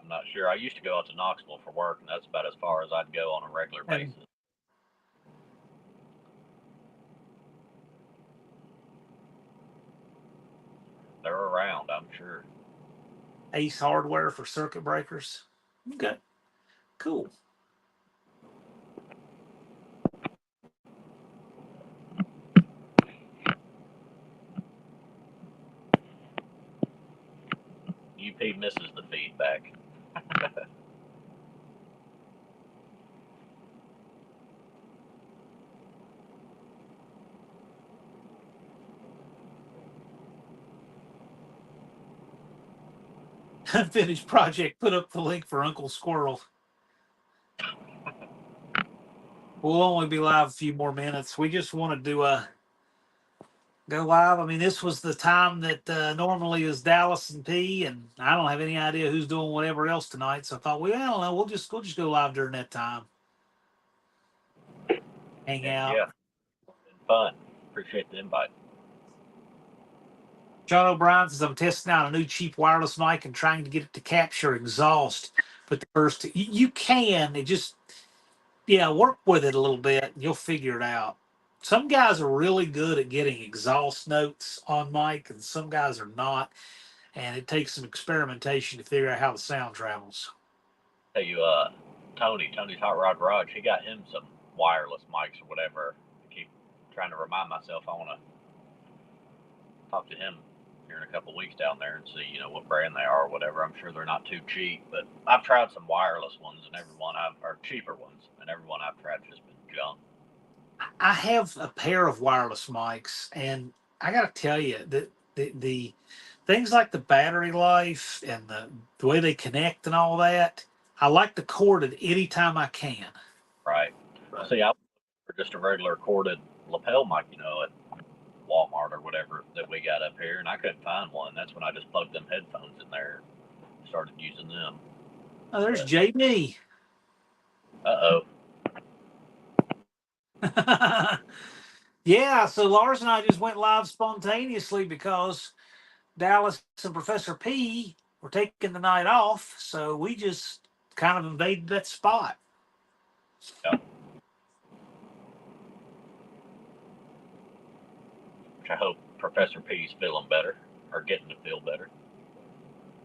I'm not sure. I used to go out to Knoxville for work, and that's about as far as I'd go on a regular And basis. They're around, I'm sure. Ace Hardware for circuit breakers. Okay, cool. UP misses the feedback. Unfinished project. Put up the link for Uncle Squirrel. We'll only be live a few more minutes. We just wanted to go live. I mean, this was the time that normally is Dallas and P, and I don't have any idea who's doing whatever else tonight. So I thought, well, I don't know. We'll just go live during that time. Hang Heck out. yeah, been fun. Appreciate the invite. John O'Brien says I'm testing out a new cheap wireless mic and trying to get it to capture exhaust. But the first, you can. It just, yeah, work with it a little bit. And you'll figure it out. Some guys are really good at getting exhaust notes on mic, and some guys are not. And it takes some experimentation to figure out how the sound travels. Tell you, Tony's Hot Rod Garage, he got him some wireless mics or whatever. I keep trying to remind myself I want to talk to him here in a couple of weeks down there and see, what brand they are or whatever. I'm sure they're not too cheap, but I've tried some wireless ones and or cheaper ones, and every one I've tried has just been junk. I have a pair of wireless mics, and I got to tell you that the things like the battery life and the way they connect and all that, I like the corded anytime I can. Right. See, I for just a regular corded lapel mic, at Walmart or whatever that we got up here, and I couldn't find one. That's when I just plugged them headphones in there and started using them. Oh, there's But, JB. uh-oh. Yeah, so Lars and I just went live spontaneously because Dallas and Professor P were taking the night off, so we just kind of invaded that spot. Yeah. Which I hope Professor P's feeling better, or getting to feel better.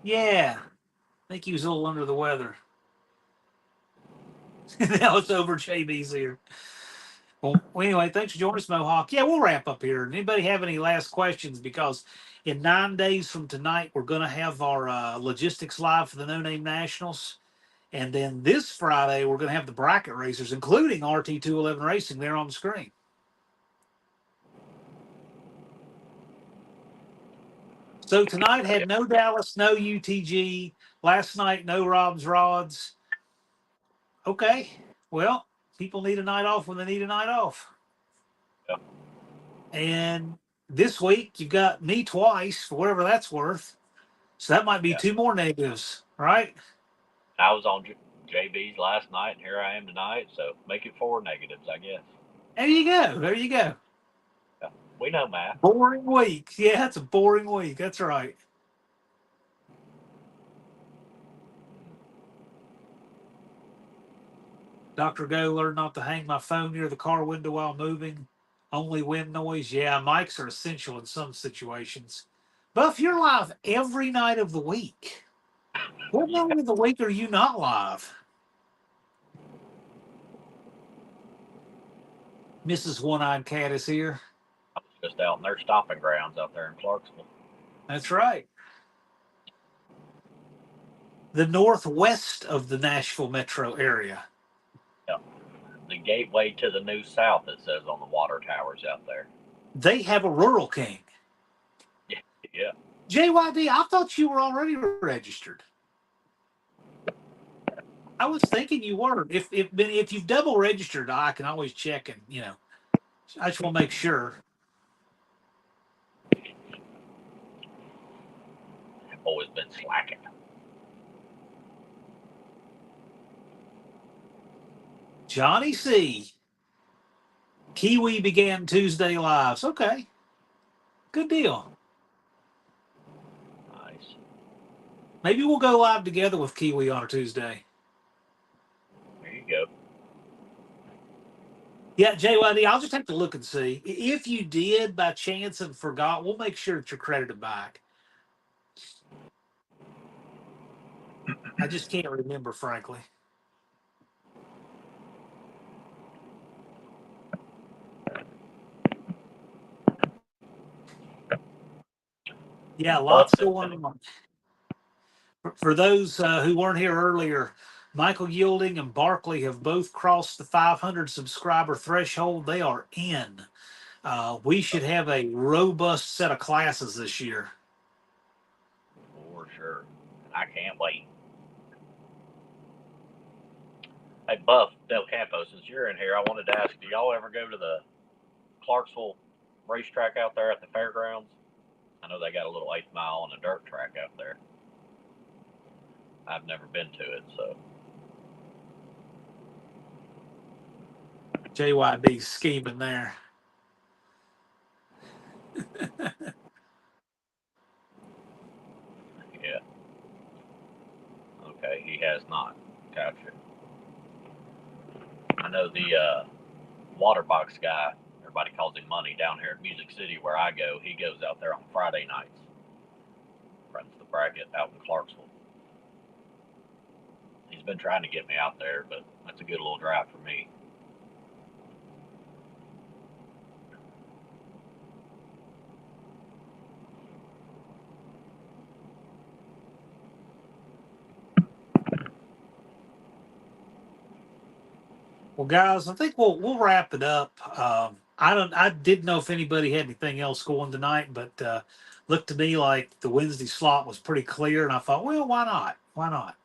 Yeah, I think he was a little under the weather. Now it's over. JB's here. Well, anyway, thanks for joining us, Mohawk. Yeah, we'll wrap up here. Anybody have any last questions? Because in 9 days from tonight, we're going to have our logistics live for the No Name Nationals. And then this Friday, we're going to have the bracket racers, including RT211 Racing, there on the screen. So tonight had no Dallas, no UTG. Last night, no Rob's Rods. Okay, well, people need a night off when they need a night off. Yeah. And this week, you've got me twice, for whatever that's worth. So that might be two more negatives, right? I was on JB's last night, and here I am tonight. So make it 4 negatives, I guess. There you go. There you go. Yeah. We know math. Boring week. Yeah, it's a boring week. That's right. Dr. Go learned not to hang my phone near the car window while moving. Only wind noise. Yeah, mics are essential in some situations. Buff, you're live every night of the week. What night of the week are you not live? Mrs. One-Eyed Cat is here. I was just out in their stomping grounds out there in Clarksville. That's right. The northwest of the Nashville metro area. Yeah. The gateway to the New South, it says on the water towers out there. They have a Rural King. Yeah. JYD, I thought you were already registered. I was thinking you were. If you've double registered, I can always check and I just want to make sure. boys been slacking. Johnny C. Kiwi began Tuesday lives. Okay. Good deal. Nice. Maybe we'll go live together with Kiwi on a Tuesday. There you go. Yeah, JYD, I'll just have to look and see. If you did by chance and forgot, we'll make sure that you're credited back. I just can't remember, frankly. Yeah, lots going on. For those who weren't here earlier, Michael Yielding and Barkley have both crossed the 500 subscriber threshold. They are in. We should have a robust set of classes this year. For sure. I can't wait. Hey, Buff Del Campo, since you're in here, I wanted to ask, do y'all ever go to the Clarksville racetrack out there at the fairgrounds? I know they got a little 8th mile and a dirt track out there. I've never been to it, so. JYD scheming there. Yeah. Okay, he has not. Gotcha. I know the water box guy, everybody calls him Money, down here at Music City where I go. He goes out there on Friday nights. Runs the bracket out in Clarksville. He's been trying to get me out there, but that's a good little drive for me. Well, guys, I think we'll wrap it up. I didn't know if anybody had anything else going tonight, but looked to me like the Wednesday slot was pretty clear, and I thought, well, why not? Why not?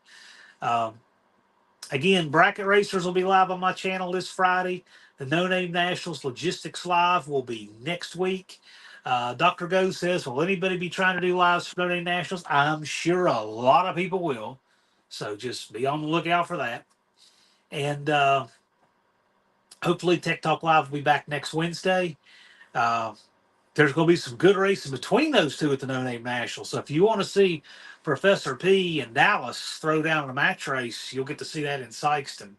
Again, Bracket Racers will be live on my channel this Friday. The No Name Nationals Logistics Live will be next week. Dr. Go says, will anybody be trying to do lives for No Name Nationals? I'm sure a lot of people will. So just be on the lookout for that. And hopefully Tech Talk Live will be back next Wednesday. Uh, there's going to be some good racing between those two at the No Name National. So if you want to see Professor P and Dallas throw down a match race, you'll get to see that in Sykeston.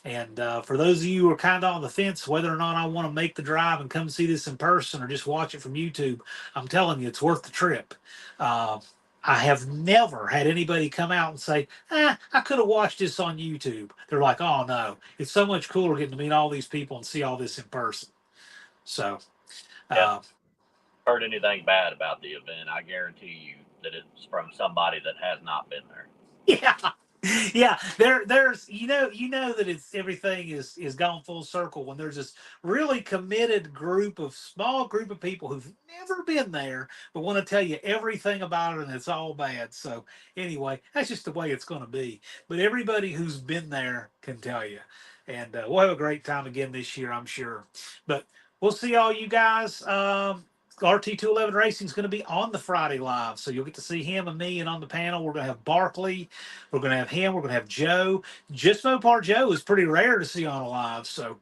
And for those of you who are kind of on the fence whether or not I want to make the drive and come see this in person or just watch it from YouTube, I'm telling you, it's worth the trip. I have never had anybody come out and say, I could have watched this on YouTube. They're like, oh, no, it's so much cooler getting to meet all these people and see all this in person. So, Yeah. Heard anything bad about the event, I guarantee you that it's from somebody that has not been there. Yeah. Yeah, there's you know that it's everything is gone full circle when there's this really committed small group of people who've never been there but want to tell you everything about it and it's all bad. So anyway, that's just the way it's going to be. But everybody who's been there can tell you, and we'll have a great time again this year, I'm sure. But we'll see all you guys. RT211 Racing is going to be on the Friday live, so you'll get to see him and me. And on the panel, we're going to have Barkley, we're going to have him, we're going to have Joe. Just Mopar Joe is pretty rare to see on a live. So,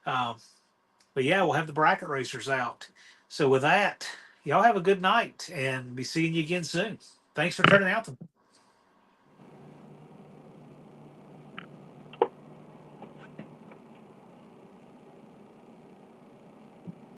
but yeah, we'll have the bracket racers out. So with that, y'all have a good night and be seeing you again soon. Thanks for turning out.